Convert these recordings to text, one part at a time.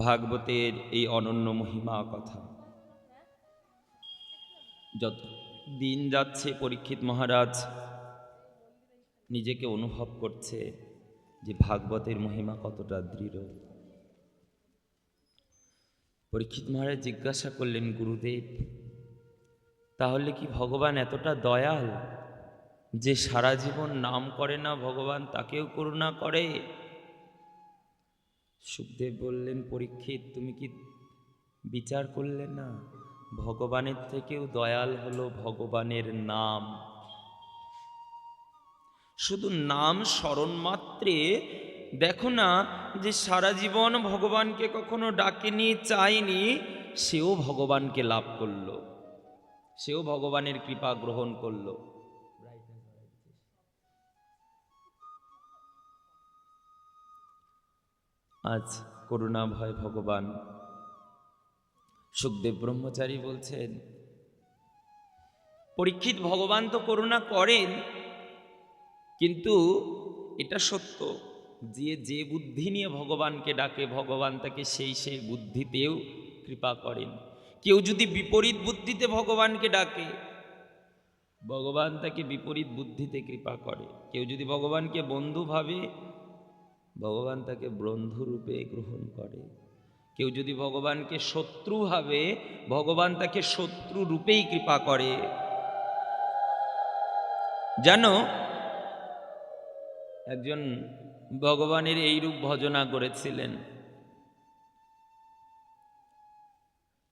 ভাগবতের এই অনন্য মহিমা কথা। যত দিন যাচ্ছে পরীক্ষিত মহারাজ নিজেকে অনুভব করছে যে ভাগবতের মহিমা কতটা দৃঢ়। পরীক্ষিত মহারাজ জিজ্ঞাসা করলেন, গুরুদেব, তাহলে কি ভগবান এতটা দয়াল যে সারা জীবন নাম করে না ভগবান তাকেও করুণা করে? সুখদেব বললেন, পরীক্ষিত, তুমি কি বিচার করলে না? ভগবানের থেকেও দয়াল হলো ভগবানের নাম। শুধু নাম স্মরণ মাত্রে দেখো না যে সারা জীবন ভগবানকে কখনো ডাকেনি, চায়নি, সেও ভগবানকে লাভ করল, সেও ভগবানের কৃপা গ্রহণ করল। আজ করুণা ভয় ভগবান। সুখদেব ব্রহ্মচারী বলছেন, পরীক্ষিত, ভগবান তো করুণা করেন, কিন্তু এটা সত্য যে যে বুদ্ধি নিয়ে ভগবানকে ডাকে ভগবান তাকে সেই বুদ্ধিতেও কৃপা করেন। কেউ যদি বিপরীত বুদ্ধিতে ভগবানকে ডাকে ভগবান তাকে বিপরীত বুদ্ধিতে কৃপা করে। কেউ যদি ভগবানকে বন্ধু ভাবে ভগবান তাকে বন্ধুরূপে গ্রহণ করে। কেউ যদি ভগবানকে শত্রু ভাবে ভগবান তাকে শত্রু রূপেই কৃপা করে। জানো, একজন ভগবানের এই রূপ ভজনা করেছিলেন।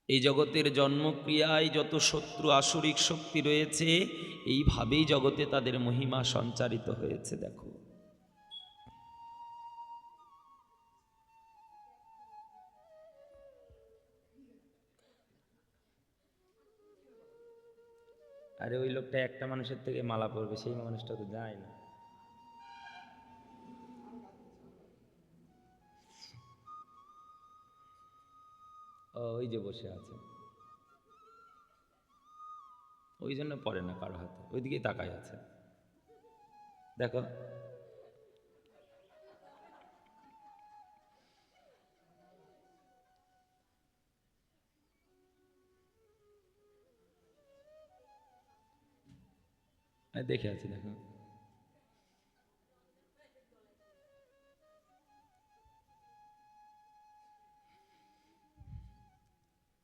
এই জগতের জন্মক্রিয়ায় যত শত্রু আসুরিক শক্তি রয়েছে এইভাবেই জগতে তাদের মহিমা সঞ্চারিত হয়েছে। দেখো, আরে ওই লোকটা একটা মানুষের থেকে মালা পড়বে, সেই মানুষটা তো যায় না। ওই যে বসে আছে, ওই জন্য পড়ে না কারো হাতে, ওইদিকেই তাকায় আছে। দেখো, দেখে আছি, দেখো।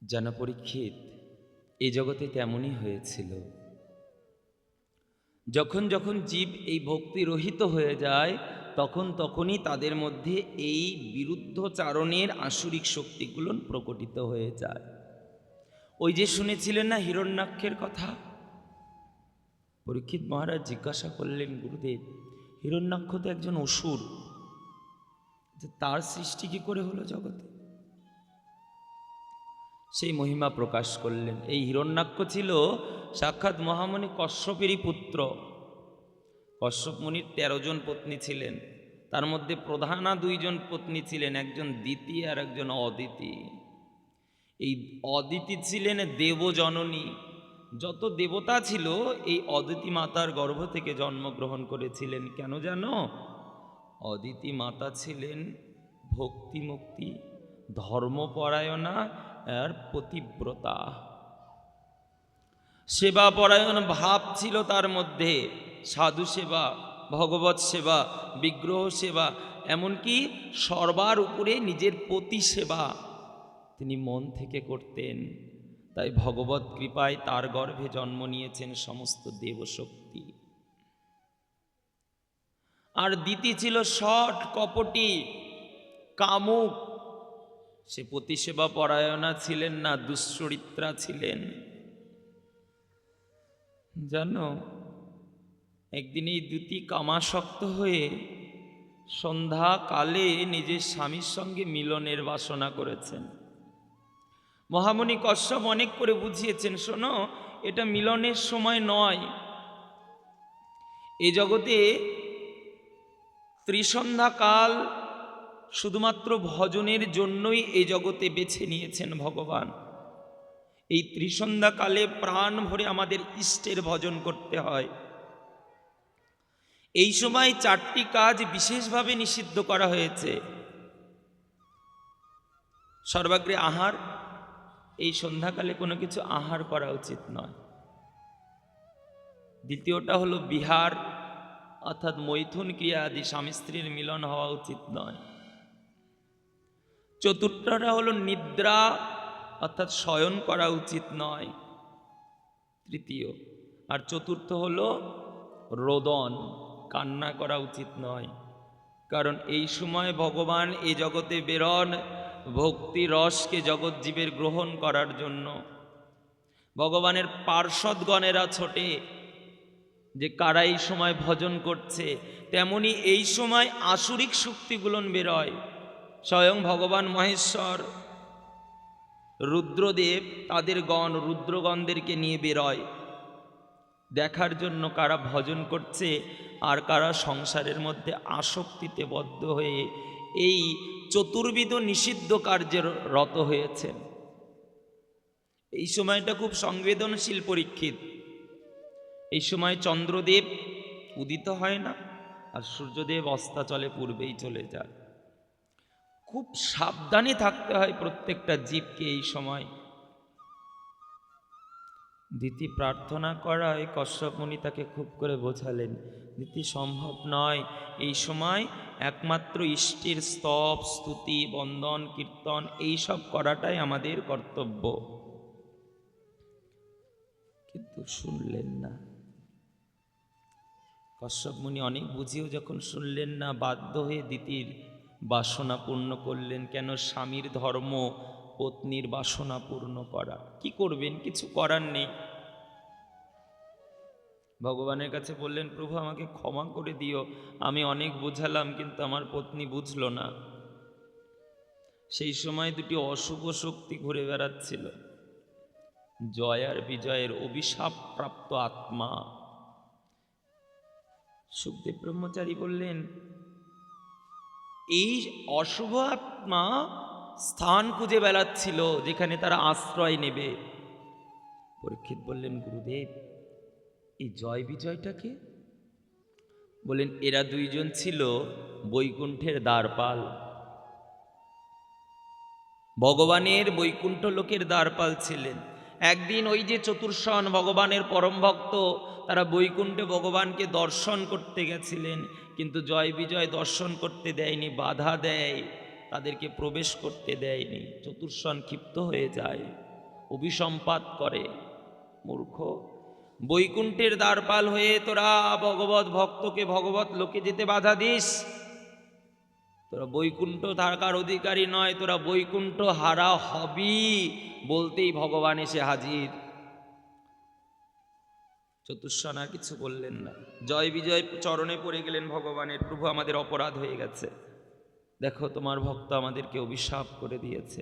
যেন পরীক্ষিত, এই জগতে তেমনই হয়েছিল। যখন যখন জীব এই ভক্তি রহিত হয়ে যায় তখন তখনই তাদের মধ্যে এই বিরুদ্ধচারণের আসুরিক শক্তিগুলো প্রকটিত হয়ে যায়। ওই যে শুনেছিলেন না হিরণ্যাক্ষের কথা? পরীক্ষিত মহারাজ জিজ্ঞাসা করলেন, গুরুদেব, হিরণ্যাক্ষ তো একজন অসুর, যে তার সৃষ্টি কি করে হলো জগতে? সেই মহিমা প্রকাশ করলেন। এই হিরণ্যাক্ষ ছিল সাক্ষাৎ মহামণি কশ্যপেরই পুত্র। কশ্যপ মুনির 13 জন পত্নী ছিলেন, তার মধ্যে প্রধানা 2 জন পত্নী ছিলেন, একজন দিতি আর একজন অদিতি। এই অদিতি ছিলেন দেবজননী। যত দেবতা ছিল এই অদিতি মাতার গর্ভ থেকে জন্মগ্রহণ করেছিলেন। কেন জানো? অদিতি মাতা ছিলেন ভক্তিমুক্তি, ধর্মপরায়ণা আর পতিব্রতা। সেবাপরায়ণ ভাব ছিল তার মধ্যে, সাধু সেবা, ভগবত সেবা, বিগ্রহ সেবা, এমনকি সর্বার উপরে নিজের পতি সেবা তিনি মন থেকে করতেন। তাই ভগবত কৃপায় তার গর্ভে জন্ম নিয়েছেন সমস্ত দেবশক্তি। আর দিতি ছিল শট, কপটি, কামুক। সে পতিসেবা পরায়ণা ছিলেন না, দুশ্চরিত্রা ছিলেন। জানো, একদিন এই দুটি কামাসক্ত হয়ে সন্ধ্যাকালে নিজের স্বামীর সঙ্গে মিলনের বাসনা করেছেন। মহামণি কশ্যপ অনেক করে বুঝিয়েছেন, শোনো, এটা মিলনের সময় নয়। এই জগতে ত্রিসন্ধ্যাকাল শুধুমাত্র ভজনের জন্যই এই জগতে বেছে নিয়েছেন ভগবান। এই ত্রিসন্ধ্যাকালে প্রাণ ভরে আমাদের ইষ্টের ভজন করতে হয়। এই সময় 4টি কাজ বিশেষভাবে নিষিদ্ধ করা হয়েছে। সর্বাগ্রে আহার, এই সন্ধ্যাকালে কোনো কিছু আহার করা উচিত নয়। দ্বিতীয়টা হলো বিহার, অর্থাৎ মৈথুন ক্রিয়া আদি স্বামী স্ত্রীর মিলন হওয়া উচিত নয়। চতুর্থটা হলো নিদ্রা, অর্থাৎ শয়ন করা উচিত নয়, তৃতীয়। আর চতুর্থ হলো রোদন, কান্না করা উচিত নয়। কারণ এই সময় ভগবান এই জগতে বেরোন ভক্তি রসকে জগৎজীবের গ্রহণ করার জন্য। ভগবানের পার্ষদগণেরা ছোটে যে কারা এই সময় ভজন করছে, তেমনি এই সময় আসুরিক শক্তিগুলো বেরোয়। স্বয়ং ভগবান মহেশ্বর, রুদ্রদেব তাদের গণ রুদ্রগণদেরকে নিয়ে বেরোয় দেখার জন্য কারা ভজন করছে আর কারা সংসারের মধ্যে আসক্তিতে বদ্ধ হয়ে এই চতুর্বিধ নিষিদ্ধ কার্যের রত হয়েছেন। এই সময়টা খুব সংবেদনশীল পরীক্ষিত। এই সময় চন্দ্রদেব উদিত হয় না, আর সূর্যদেব অস্তাচলে পূর্বেই চলে যায়। খুব সাবধানে থাকতে হয় প্রত্যেকটা জীবকে এই সময়। দিতি প্রার্থনা করায় কশ্যপ মুনি তাকে খুব করে বোঝালেন, দিতি সম্ভব নয়, এই সময় একমাত্র ইষ্টের স্তব স্তুতি বন্দন কীর্তন এইসব করাটাই আমাদের কর্তব্য। কিন্তু শুনলেন না। কশ্যপ মুনি অনেক বুঝিয়েও যখন শুনলেন না, বাধ্য হয়ে দিতির বাসনা পূর্ণ করলেন। কেন? স্বামীর ধর্ম পত্নীর বাসনা পূর্ণ করা। কি করবেন? কিছু করার নেই। ভগবানের কাছে বললেন, প্রভু আমাকে ক্ষমা করে দিও, আমি অনেক বোঝালাম কিন্তু আমার পত্নী বুঝল না। সেই সময় দুটি অশুভ শক্তি ঘুরে বেড়াচ্ছিল, জয় আর বিজয়ের অভিশাপ প্রাপ্ত আত্মা। সুখদেব ব্রহ্মচারী বললেন, এই অশুভ আত্মা স্থান খুঁজে বেড়াচ্ছিল যেখানে তারা আশ্রয় নেবে। পরীক্ষিত বললেন, গুরুদেব এই জয় বিজয়টাকে? বলেন, এরা দুইজন ছিল বৈকুণ্ঠের দ্বারপাল। ভগবানের বৈকুণ্ঠ লোকের দ্বারপাল ছিলেন। একদিন ওই যে চতুর্শন ভগবানের পরম ভক্ত, তারা বৈকুণ্ঠে ভগবানকে দর্শন করতে গেছিলেন, কিন্তু জয় বিজয় দর্শন করতে দেয়নি, বাধা দেয়, তাদেরকে প্রবেশ করতে দেয়নি। চতুর্শন ক্ষিপ্ত হয়ে যায়, অভিসম্পাত করে। মূর্খ, বৈকুণ্ঠের দ্বারপাল হয়ে তোরা ভগবত ভক্তকে ভগবত লোকে যেতে বাধা দিস? তোরা বৈকুণ্ঠ থাকার অধিকারী নয়, তোরা বৈকুণ্ঠ হারা হবি বলতেই ভগবান এসে হাজির। চতুর্শন আর কিছু বললেন না, জয় বিজয় চরণে পড়ে গেলেন ভগবানের। প্রভু আমাদের অপরাধ হয়ে গেছে, দেখো তোমার ভক্ত আমাদেরকে অভিশাপ করে দিয়েছে।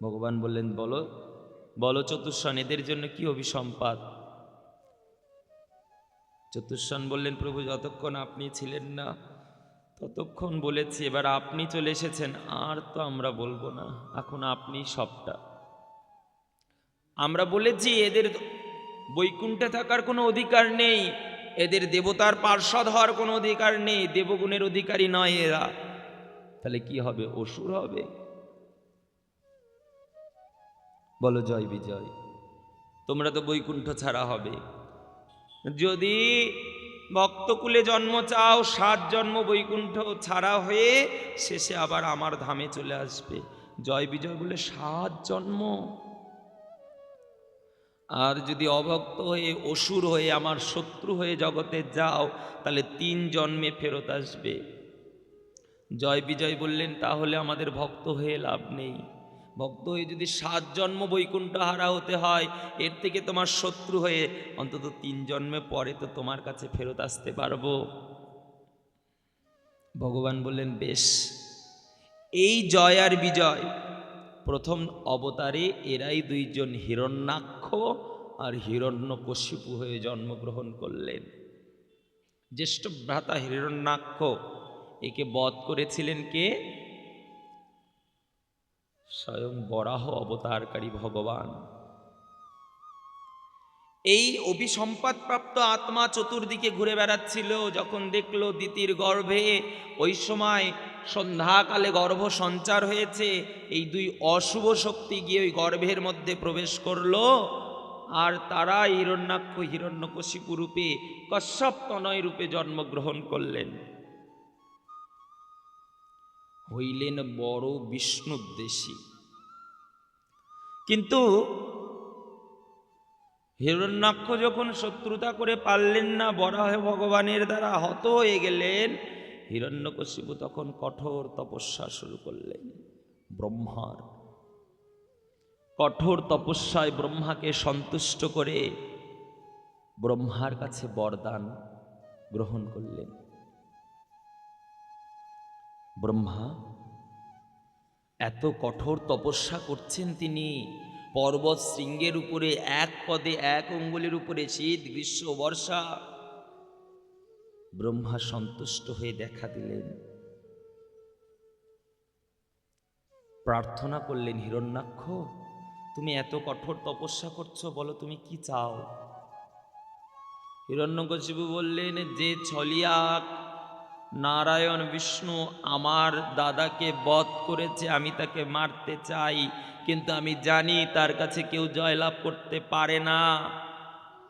ভগবান বললেন, বলো বলো চতুর্শন, এদের জন্য কি অভিসম্পাত? চতুর্শন বললেন, প্রভু যতক্ষণ আপনি ছিলেন না ততক্ষণ বলেছি, এবার আপনি চলে এসেছেন, আর তো আমরা বলবো না, এখন আপনি সবটা। আমরা বলেছি এদের বৈকুণ্ঠে থাকার কোনো অধিকার নেই, এদের দেবতার পার্ষদ হওয়ার কোনো অধিকার নেই, দেবগুণের অধিকারী নয় এরা। তাহলে কি হবে? অসুর হবে। বলো জয় বিজয়, তোমরা তো বৈকুণ্ঠ ছাড়া হবে। যদি ভক্তকুলে জন্ম চাও, 7 জন্ম বৈকুণ্ঠ ছাড়া হয়ে শেষে আবার আমার ধামে চলে আসবে। জয় বিজয় বলে 7 জন্ম। আর যদি অভক্ত হয়ে অসুর হয়ে আমার শত্রু হয়ে জগতে যাও, তাহলে 3 জন্মে ফেরত আসবে। জয় বিজয় বললেন, তাহলে আমাদের ভক্ত হয়ে লাভ নেই। ভক্ত হয়ে যদি 7 জন্ম বৈকুণ্ঠ হারা হতে হয়, এর থেকে তোমার শত্রু হয়ে অন্তত 3 জন্মে পরে তো তোমার কাছে ফেরত আসতে পারবো। ভগবান বললেন, বেশ, এই জয় আর বিজয় প্রথম অবতারে এরাই 2 জন হিরণ্যাক্ষ আর হিরণ্যকশিপু হয়ে জন্মগ্রহণ করলেন। জ্যেষ্ঠ ভ্রাতা হিরণ্যাক্ষ, একে বধ করেছিলেন কে? স্বয়ং বরাহ অবতারকারী ভগবান। এই অভিসম্পাত প্রাপ্ত আত্মা চতুর্দিকে ঘুরে বেড়াচ্ছিল। যখন দেখলো দিতির গর্ভে ওই সময় সন্ধ্যাকালে গর্ভ সঞ্চার হয়েছে, এই দুই অশুভ শক্তি গিয়ে ওই গর্ভের মধ্যে প্রবেশ করলো, আর তারা হিরণ্যাক্ষ হিরণ্যকশিপু রূপে কশ্যপ তনয় রূপে জন্মগ্রহণ করলেন, হইলেন বড় বিষ্ণুদ্বেষী। কিন্তু হিরণ্যাক্ষ যখন শত্রুতা করে পারলেন না, বরাহ ভগবানের দ্বারা হত হয়ে গেলেন, হিরণ্যকশিপু তখন কঠোর তপস্যা শুরু করলেন। ব্রহ্মার কঠোর তপস্যায় ব্রহ্মাকে সন্তুষ্ট করে ব্রহ্মার কাছে বরদান গ্রহণ করলেন। ব্রহ্মা এত কঠোর তপস্যা করছেন, তিনি পর্বত শৃঙ্গের উপরে এক পদে এক অঙ্গুলের উপরে শীত গ্রীষ্ম বর্ষা, ব্রহ্মা সন্তুষ্ট হয়ে দেখা দিলেন, প্রার্থনা করলেন, হিরণ্যাক্ষ তুমি এত কঠোর তপস্যা করছো, বলো তুমি কি চাও? হিরণ্যকশিপু বললেন, যে ছলিয়া নারায়ণ বিষ্ণু আমার দাদাকে বধ করেছে, আমি তাকে মারতে চাই, কিন্তু আমি জানি তার কাছে কেউ জয়লাভ করতে পারে না,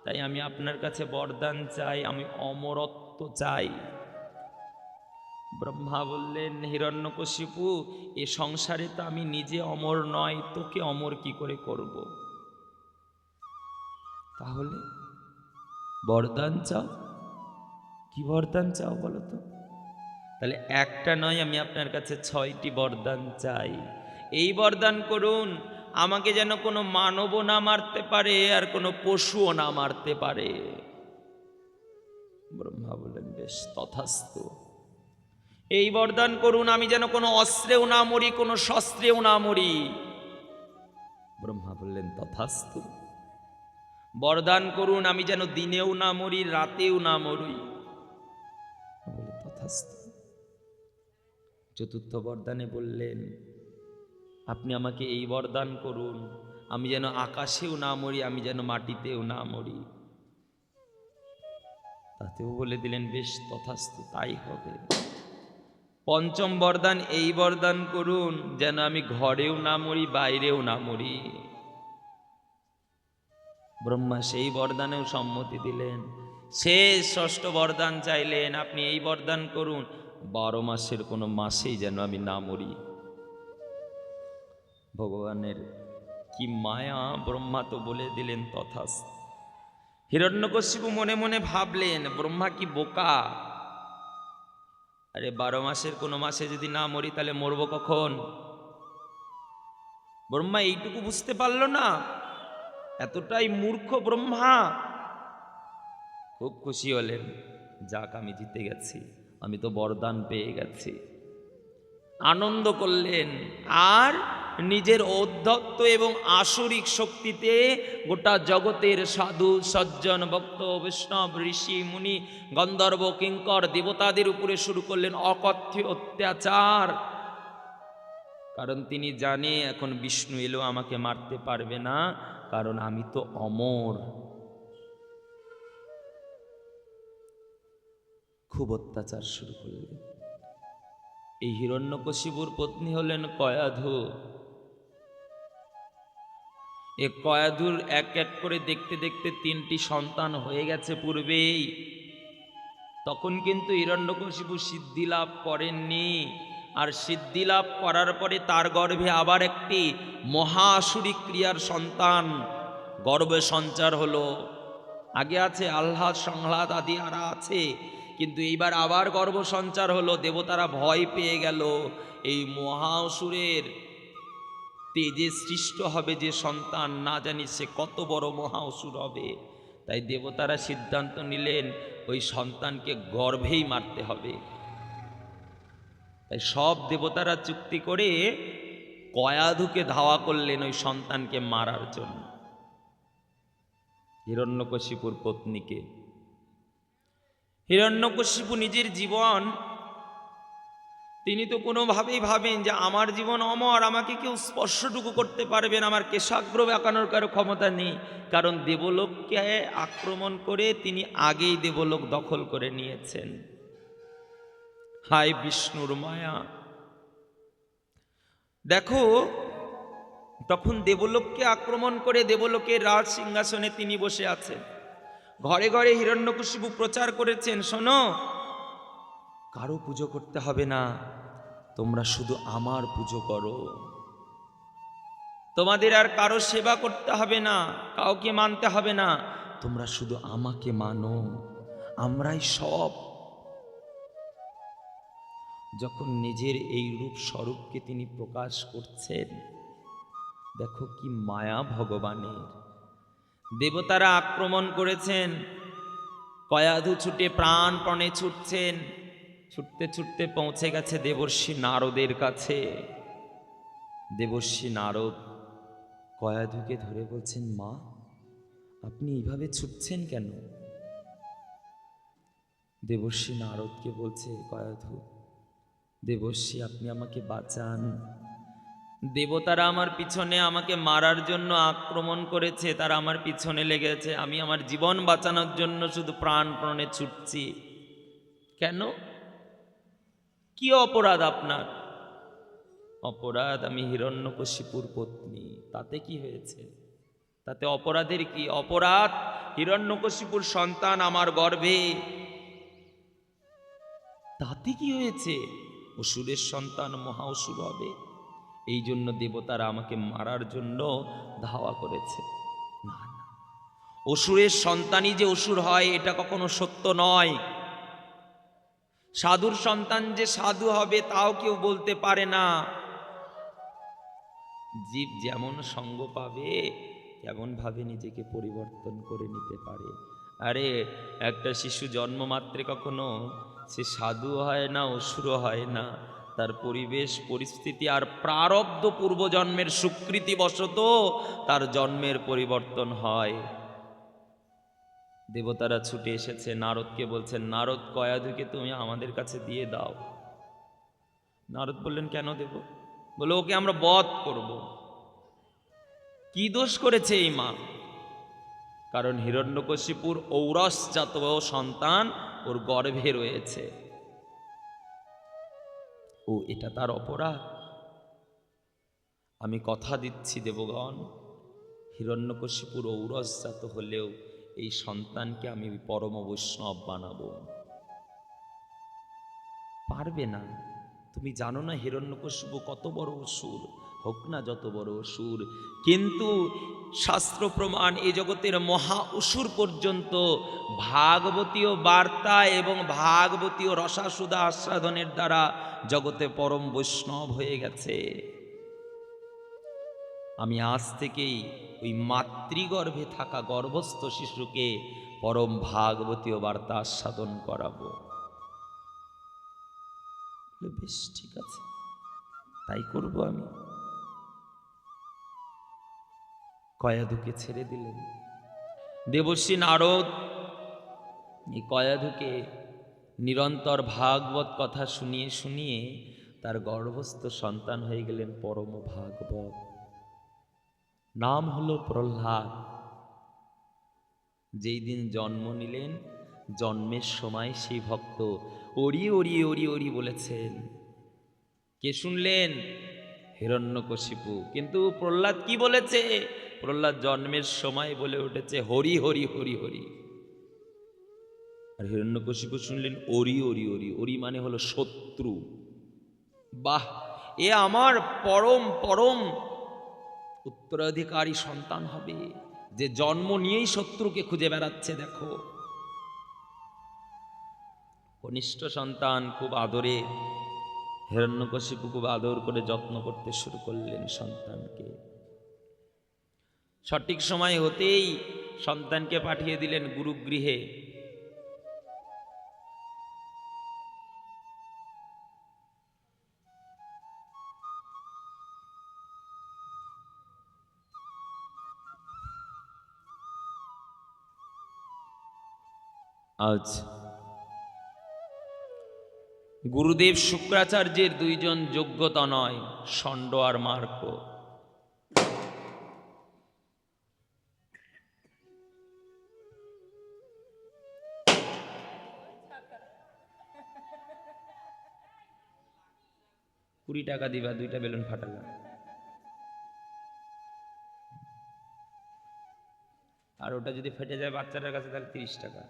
তাই আমি আপনার কাছে বরদান চাই, আমি অমরত্ব চাই। ব্রহ্মা বললেন, হিরণ্যকশিপু এ সংসারে তো আমি নিজে অমর নয়, তোকে অমর কি করে করব? তাহলে বরদান চাও। কি বরদান চাও বলো তো? তাহলে একটা নয়, আমি আপনার কাছে 6টি বরদান চাই। এই বরদান করুন, আমাকে যেন কোনো মানবও না মারতে পারে আর কোনো পশুও না মারতে পারে। ব্রহ্মা বললেন, বেশ তথাস্তু। এই বরদান করুন, আমি যেন কোনো অস্ত্রেও না মরি, কোনো শস্ত্রেও না মরি। ব্রহ্মা বললেন, তথাস্তু। বরদান করুন, আমি যেন দিনেও না মরি, রাতেও না মরি। বলে তথাস্তু। চতুর্থ বরদানে বললেন, আপনি আমাকে এই বরদান করুন, আমি যেন আকাশেও না মরি, আমি যেন মাটিতেও না মরি। তাতেও বলে দিলেন, বেশ তথাস্তু, তাই হবে। পঞ্চম বরদান, এই বরদান করুন, যেন আমি ঘরেও না মরি, বাইরেও না মরি। ব্রহ্মা সেই বরদানেও সম্মতি দিলেন। শেষ ষষ্ঠ বরদান চাইলেন, আপনি এই বরদান করুন, 12 মাসের কোনো মাসেই যেন আমি না মরি। ভগবানের কি মায়া, ব্রহ্মা তো বলে দিলেন তথাস্তু। হিরণ্যকশিপু মনে মনে ভাবলেন, ব্রহ্মা কি বোকা? আরে 12 মাসের কোনো মাসে যদি না মরি, তাহলে মরব কখন? ব্রহ্মা এইটুকু বুঝতে পারল না? এতটাই মূর্খ ব্রহ্মা। খুব খুশি হলেন, যাক আমি জিতে গেছি, আমি তো বরদান পেয়ে গেছি। আনন্দ করলেন, আর নিজের ঔদ্ধত্য এবং আসরিক শক্তিতে গোটা জগতের সাধু সজ্জন ভক্ত বৈষ্ণব ঋষি মুনি গন্ধর্ব কিঙ্কর দেবতাদের উপরে শুরু করলেন অকথ্য অত্যাচার। কারণ তিনি জানে এখন বিষ্ণু এলেও আমাকে মারতে পারবে না, কারণ আমি তো অমর। খুব অত্যাচার শুরু করলেন। এই হিরণ্যকশিপুর পত্নী হলেন কয়াধু। এ কয়াধুর এক এক করে দেখতে দেখতে 3টি সন্তান হয়ে গেছে পূর্বেই। তখন কিন্তু হিরণ্যকশিপু সিদ্ধি লাভ করেননি, আর সিদ্ধি লাভ করার পরে তার গর্ভে আবার একটি মহাসুরিক ক্রিয়ার সন্তান গর্ভে সঞ্চার হলো। আগে আছে আহ্লাদ সংহ্লাদ আদি আরা আছে, কিন্তু এইবার আবার গর্ভ সঞ্চার হলো। দেবতারা ভয় পেয়ে গেল, এই মহাসুরের তেজে সৃষ্ট হবে যে সন্তান, না জানি সে কত বড় মহাসুর হবে। তাই দেবতারা সিদ্ধান্ত নিলেন ওই সন্তানকে গর্ভেই মারতে হবে। তাই সব দেবতারা চুক্তি করে কয়াধুকে ধাওয়া করলেন ওই সন্তানকে মারার জন্য, হিরণ্যকশিপুর পত্নীকে। হিরণ্যকশিপু নিজের জীবন, তিনি তো কোনোভাবেই ভাবেন যে আমার জীবন অমর, আমাকে কেউ স্পর্শটুকু করতে পারবেন, আমার কেশাগ্র বাঁকানোর কারো ক্ষমতা নেই। কারণ দেবলোককে আক্রমণ করে তিনি আগেই দেবলোক দখল করে নিয়েছেন। হায় বিষ্ণুর মায়া! দেখো, তখন দেবলোককে আক্রমণ করে দেবলোকের রাজ সিংহাসনে তিনি বসে আছেন। ঘরে ঘরে হিরণ্যকশিপু প্রচার করেছেন, শোনো, কারো পুজো করতে হবে না, তোমরা শুধু আমার পুজো করো। তোমাদের আর কারো সেবা করতে হবে না, কাউকে মানতে হবে না, তোমরা শুধু আমাকে মানো, আমরাই সব। যখন নিজের এই রূপ স্বরূপকে তিনি প্রকাশ করছেন, দেখো কি মায়া ভগবানের। দেবতারা আক্রমণ করেছেন, কয়াধু ছুটে প্রাণপণে ছুটছেন, ছুটতে ছুটতে পৌঁছে গেছে দেবর্ষি নারদের কাছে। দেবর্ষি নারদ কয়াধুকে ধরে বলছেন, মা, আপনি এইভাবে ছুটছেন কেন? দেবর্ষি নারদকে বলছে কয়াধু, দেবর্ষি আপনি আমাকে বাঁচান, দেবতারা আমার পিছনে আমাকে মারার জন্য আক্রমণ করেছে, তারা আমার পিছনে লেগেছে, আমি আমার জীবন বাঁচানোর জন্য শুধু প্রাণপণে ছুটছি। কেন? কি অপরাধ আপনার? অপরাধ, আমি হিরণ্যকশিপুর পত্নী, তাতে কি হয়েছে? তাতে অপরাধের কি? অপরাধ, হিরণ্যকশিপুর সন্তান আমার গর্ভে, তাতে কি হয়েছে? অসুরের সন্তান মহা অসুর হবে, এই জন্য দেবতারা আমাকে মারার জন্য ধাওয়া করেছে। না না, অসুরের সন্তানই যে অসুর হয় এটা কখনো সত্য নয়। সাধুর সন্তান যে সাধু হবে তাও কেউ বলতে পারে না। জীব যেমন সঙ্গ পাবে তেমন ভাবে নিজেকে পরিবর্তন করে নিতে পারে। আরে, একটা শিশু জন্ম মাত্রে কখনো সে সাধু হয় না, অসুর হয় না, তার পরিবেশ পরিস্থিতি আর প্রারব্ধ পূর্বজন্মের স্বীকৃতিবশত তার জন্মের পরিবর্তন হয়। দেবতারা ছুটে এসেছে, নারদকে বলছেন, নারদ, কয়াধুকে তুমি আমাদের কাছে দিয়ে দাও। নারদ বললেন, কেন দেব? বলে, ওকে আমরা বধ করব। কি দোষ করেছে এই মা? কারণ হিরণ্যকশিপুর ঔরসজাত সন্তান ওর গর্ভে রয়েছে, ও এটা তার অপরাধ। আমি কথা দিচ্ছি দেবগণ, হিরণ্যকশিপুর ঔরসজাত হলেও এই সন্তানকে আমি পরম বৈষ্ণব বানাবো। পারবে না। তুমি জানো না হিরণ্যকশিপু কত বড় অসুর, হোক না যত বড় অসুর, কিন্তু শাস্ত্র প্রমাণ এ জগতের মহা অসুর পর্যন্ত ভাগবতীয় বার্তা এবং ভাগবতীয় রসাসুধা আস্বাদনের দ্বারা জগতে পরম বৈষ্ণব হয়ে গেছে। আমি আজ থেকেই ওই মাতৃগর্ভে থাকা গর্ভস্থ শিশুকে পরম ভাগবতীয় বার্তা আস্বাদন করাবো। বেশ, ঠিক আছে, তাই করব আমি। কয়াধুকে ছেড়ে দিলেন। দেবর্ষি নারদ এই কয়াধুকে নিরন্তর ভাগবত কথা শুনিয়ে শুনিয়ে তার গর্ভস্থ সন্তান হয়ে গেলেন পরম ভাগবত। নাম হলো প্রহ্লাদ। যেই দিন জন্ম নিলেন, জন্মের সময় সেই ভক্ত ওরি ওরি ওরি ওরি বলেছেন। কে শুনলেন? হিরণ্যকশিপু। কিন্তু প্রহ্লাদ কি বলেছে? প্রহ্লাদ জন্মের সময় বলে উঠেছে হরি হরি হরি হরি। আর হিরণ্যকশিপু শুনলেন ওরি ওরি ওরি। ওরি মানে হলো শত্রু। বাহ, এ আমার পরম পরম উত্তরাধিকারী সন্তান হবে, যে জন্ম নিয়েই শত্রুকে খুঁজে বেড়াচ্ছে। দেখো, কনিষ্ঠ সন্তান খুব আদরে, হিরণ্যকশিপু খুব আদর করে যত্ন করতে শুরু করলেন সন্তানকে। সঠিক সময় হতেই সন্তানকে পাঠিয়ে দিলেন গুরুগৃহে। আজ গুরুদেব শুক্রাচার্যের দুইজন যোগ্যতা নয়, ষণ্ড আর মার্ক। $20 দিবা, 2টা বেলুন ফাটালাম। আর ওটা যদি ফেটে যায় বাচ্চাটার কাছে তাহলে 30 টাকা।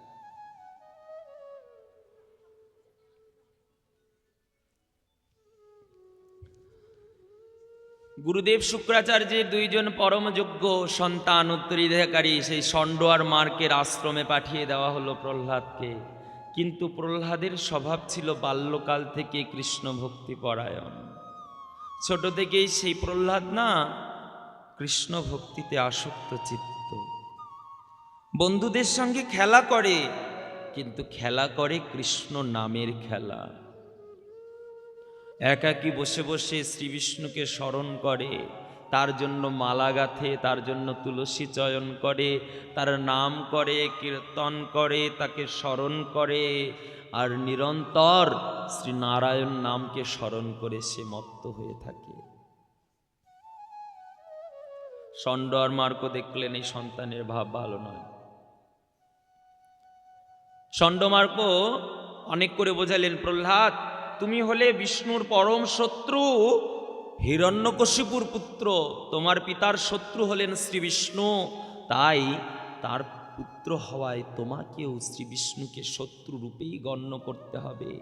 গুরুদেব শুক্রাচার্যের দুইজন পরমযোগ্য সন্তান উত্তরাধিকারী সেই ষণ্ড আর মার্কের আশ্রমে পাঠিয়ে দেওয়া হলো প্রহ্লাদকে। কিন্তু প্রহ্লাদের স্বভাব ছিল বাল্যকাল থেকে কৃষ্ণ ভক্তি পরায়ণ। ছোট থেকেই সেই প্রহ্লাদ না কৃষ্ণ ভক্তিতে আসক্ত চিত্ত। বন্ধুদের সঙ্গে খেলা করে, কিন্তু খেলা করে কৃষ্ণ নামের খেলা। একাকী বসে বসে শ্রী বিষ্ণুকে স্মরণ করে, তার জন্য মালা গাঁথে, তার জন্য তুলসী চয়ন করে, তার নাম করে, কীর্তন করে, তাকে স্মরণ করে, আর নিরন্তর শ্রী নারায়ণ নামকে স্মরণ করে সে মত্ত হয়ে থাকে। ষণ্ড আর মার্ক দেখলেন এই সন্তানের ভাব ভালো নয়। ষণ্ড মার্ক অনেক করে বোঝালেন, প্রহ্লাদ তুমি হলে বিষ্ণুর পরম শত্রু, হিরণ্যকশিপুর পুত্র। তোমার পিতার শত্রু হলেন শ্রী বিষ্ণু, তাই তার পুত্র হওয়ায় তোমাকেও শ্রী বিষ্ণুকে শত্রু রূপেই গণ্য করতে হবে।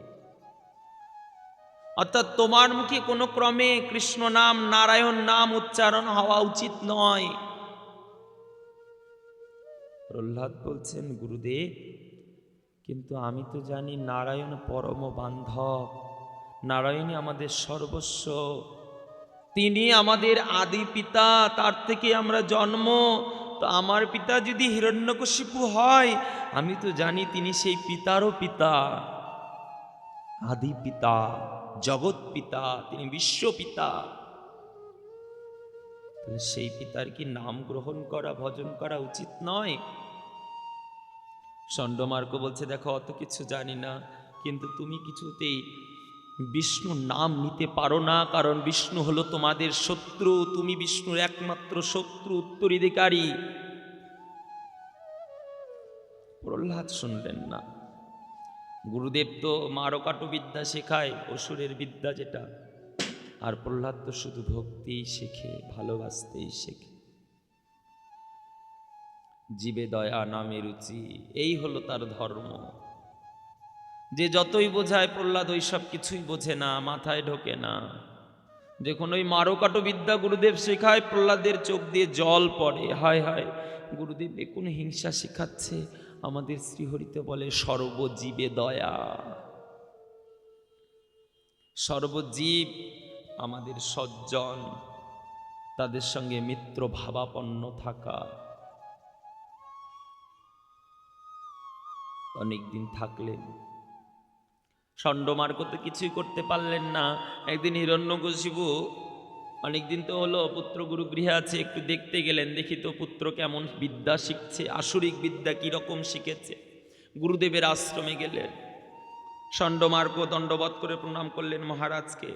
অর্থাৎ তোমার মুখে কোনো ক্রমে কৃষ্ণ নাম, নারায়ণ নাম উচ্চারণ হওয়া উচিত নয়। প্রহ্লাদ বলছেন, গুরুদেব কিন্তু আমি তো জানি নারায়ণ পরম বান্ধব, নারায়ণই আমাদের সর্বস্ব, তিনি আমাদের আদি পিতা, তার থেকে আমরা জন্ম। তো আমার পিতা যদি হিরণ্যকশিপু হয়, আমি তো জানি তিনি সেই পিতারও পিতা, আদি পিতা, জগৎ পিতা, তিনি বিশ্ব পিতা। সেই পিতার কি নাম গ্রহণ করা, ভজন করা উচিত নয়? ষণ্ড মার্ক বলছে, দেখো অত কিছু জানি না, কিন্তু তুমি কিছুতেই বিষ্ণুর নাম নিতে পারো না, কারণ বিষ্ণু হলো তোমাদের শত্রু, তুমি বিষ্ণুর একমাত্র শত্রু, উত্তরাধিকারী। প্রহ্লাদ শুনলেন না। গুরুদেব তো মারকাটু বিদ্যা শেখায়, অসুরের বিদ্যা যেটা, আর প্রহ্লাদ তো শুধু ভক্তিই শেখে, ভালোবাসতেই শেখে। জীবে দয়া নামে রুচি, এই হলো তার ধর্ম। যে যতই বোঝায়, প্রহ্লাদ ওই সব কিছুই বোঝে না, মাথায় ঢোকে না। দেখুন ওই মারকাটু বিদ্যা গুরুদেব শেখায়, প্রহ্লাদের চোখ দিয়ে জল পড়ে। হায় হায়, গুরুদেব কোন হিংসা শেখাচ্ছে। আমাদের শ্রীহরিতে বলে সর্বজীবে দয়া। সর্বজীব আমাদের সজ্জন, তাদের সঙ্গে মিত্র ভাবাপন্ন থাকা। অনেকদিন থাকলেন, ষণ্ড মার্ক তো কিছুই করতে পারলেন না। একদিন হিরণ্যকশিপু, অনেকদিন তো হলো পুত্র গুরু গৃহে আছে, একটু দেখতে গেলেন, দেখি তো পুত্র কেমন বিদ্যা শিখছে, আসুরিক বিদ্যা কিরকম শিখেছে। গুরুদেবের আশ্রমে গেলেন, ষণ্ড মার্ক দণ্ডবত করে প্রণাম করলেন মহারাজকে।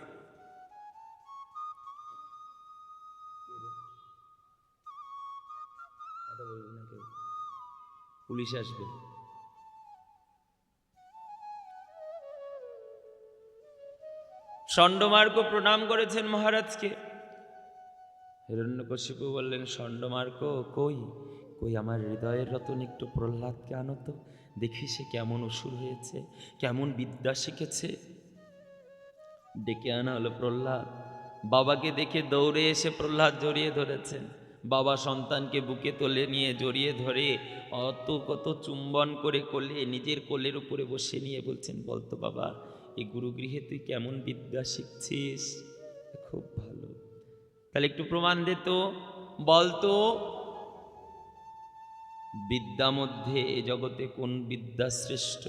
পুলিশ আসবে। ষণ্ড মার্ক প্রণাম করেছেন মহারাজকে। হিরণ্যকশিপু বললেন, ষণ্ড মার্ক কই কই আমার হৃদয়ের রতন, একটু প্রহ্লাদকে আনো তো, দেখি সে কেমন অসুর হয়েছে, কেমন বিদ্যা শিখেছে। ডেকে আনা হলো প্রহ্লাদ। বাবাকে দেখে দৌড়ে এসে প্রহ্লাদ জড়িয়ে ধরেছেন। বাবা সন্তানকে বুকে তোলে নিয়ে জড়িয়ে ধরে অত কত চুম্বন করে কোলে, নিজের কোলের উপরে বসে নিয়ে বলছেন, বলতো বাবা, এই গুরুগৃহে তুই কেমন বিদ্যা শিখছিস? খুব ভালো। তাহলে একটু প্রমাণ দে তো, বলতো বিদ্যা মধ্যে এ জগতে কোন বিদ্যা শ্রেষ্ঠ?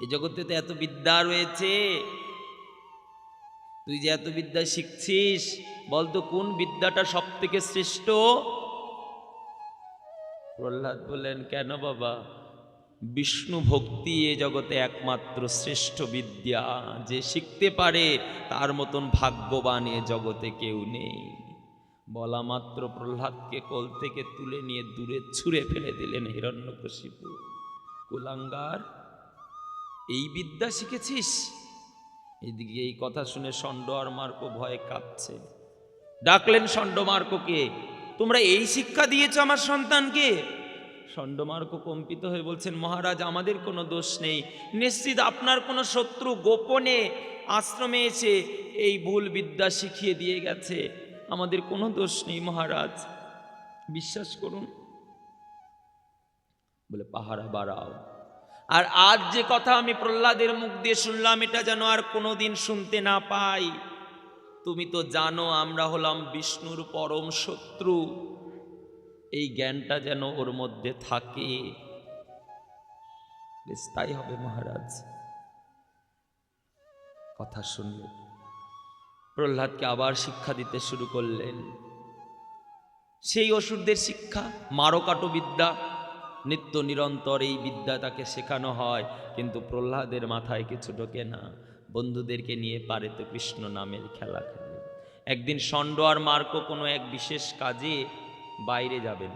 এ জগতে তো এত বিদ্যা রয়েছে, তুই যে এত বিদ্যা শিখছিস, বলতো কোন বিদ্যাটা সব থেকে শ্রেষ্ঠ? প্রহ্লাদ বললেন, কেন বাবা, বিষ্ণু ভক্তি এ জগতে একমাত্র শ্রেষ্ঠ বিদ্যা, যে শিখতে পারে তার মতন ভাগ্যবান এ জগতে কেউ নেই। বলা মাত্র প্রহ্লাদকে কোল থেকে তুলে নিয়ে দূরে ছুঁড়ে ফেলে দিলেন হিরণ্যকশিপু। কুলাঙ্গার, এই বিদ্যা শিখেছিস? এদিকে এই কথা শুনে ষণ্ড আর মার্ক ভয়ে কাঁপছে। ডাকলেন ষণ্ড মার্ককে, তোমরা এই শিক্ষা দিয়েছো আমার সন্তানকে? ষণ্ডমার্ক কম্পিত হয়ে বলছেন, মহারাজ আমাদের কোনো দোষ নেই, নিশ্চিত আপনার কোনো শত্রু গোপনে আশ্রমে এসে এই ভুল বিদ্যা শিখিয়ে দিয়ে গেছে, আমাদের কোনো দোষ নেই মহারাজ, বিশ্বাস করুন। বলে পাহারা বাড়াও। আর আজ যে কথা আমি প্রহ্লাদের মুখ দিয়ে শুনলাম, এটা যেন আর কোনোদিন শুনতে না পাই। তুমি তো জানো আমরা হলাম বিষ্ণুর পরম শত্রু, এই জ্ঞানটা যেন ওর মধ্যে থাকে। বেশ তাই হবে মহারাজ। কথা শুনলেন, প্রহ্লাদকে আবার শিক্ষা দিতে শুরু করলেন। সেই অসুরদের শিক্ষা, মারকাটো বিদ্যা, নিত্য নিরন্তর এই বিদ্যা তাকে শেখানো হয়, কিন্তু প্রহ্লাদের মাথায় কিছু ঢোকে না। বন্ধুদেরকে নিয়ে পারেতে কৃষ্ণ নামের খেলা খেলে। একদিন ষণ্ড আর মার্ক কোনো এক বিশেষ কাজে বাইরে যাবেন।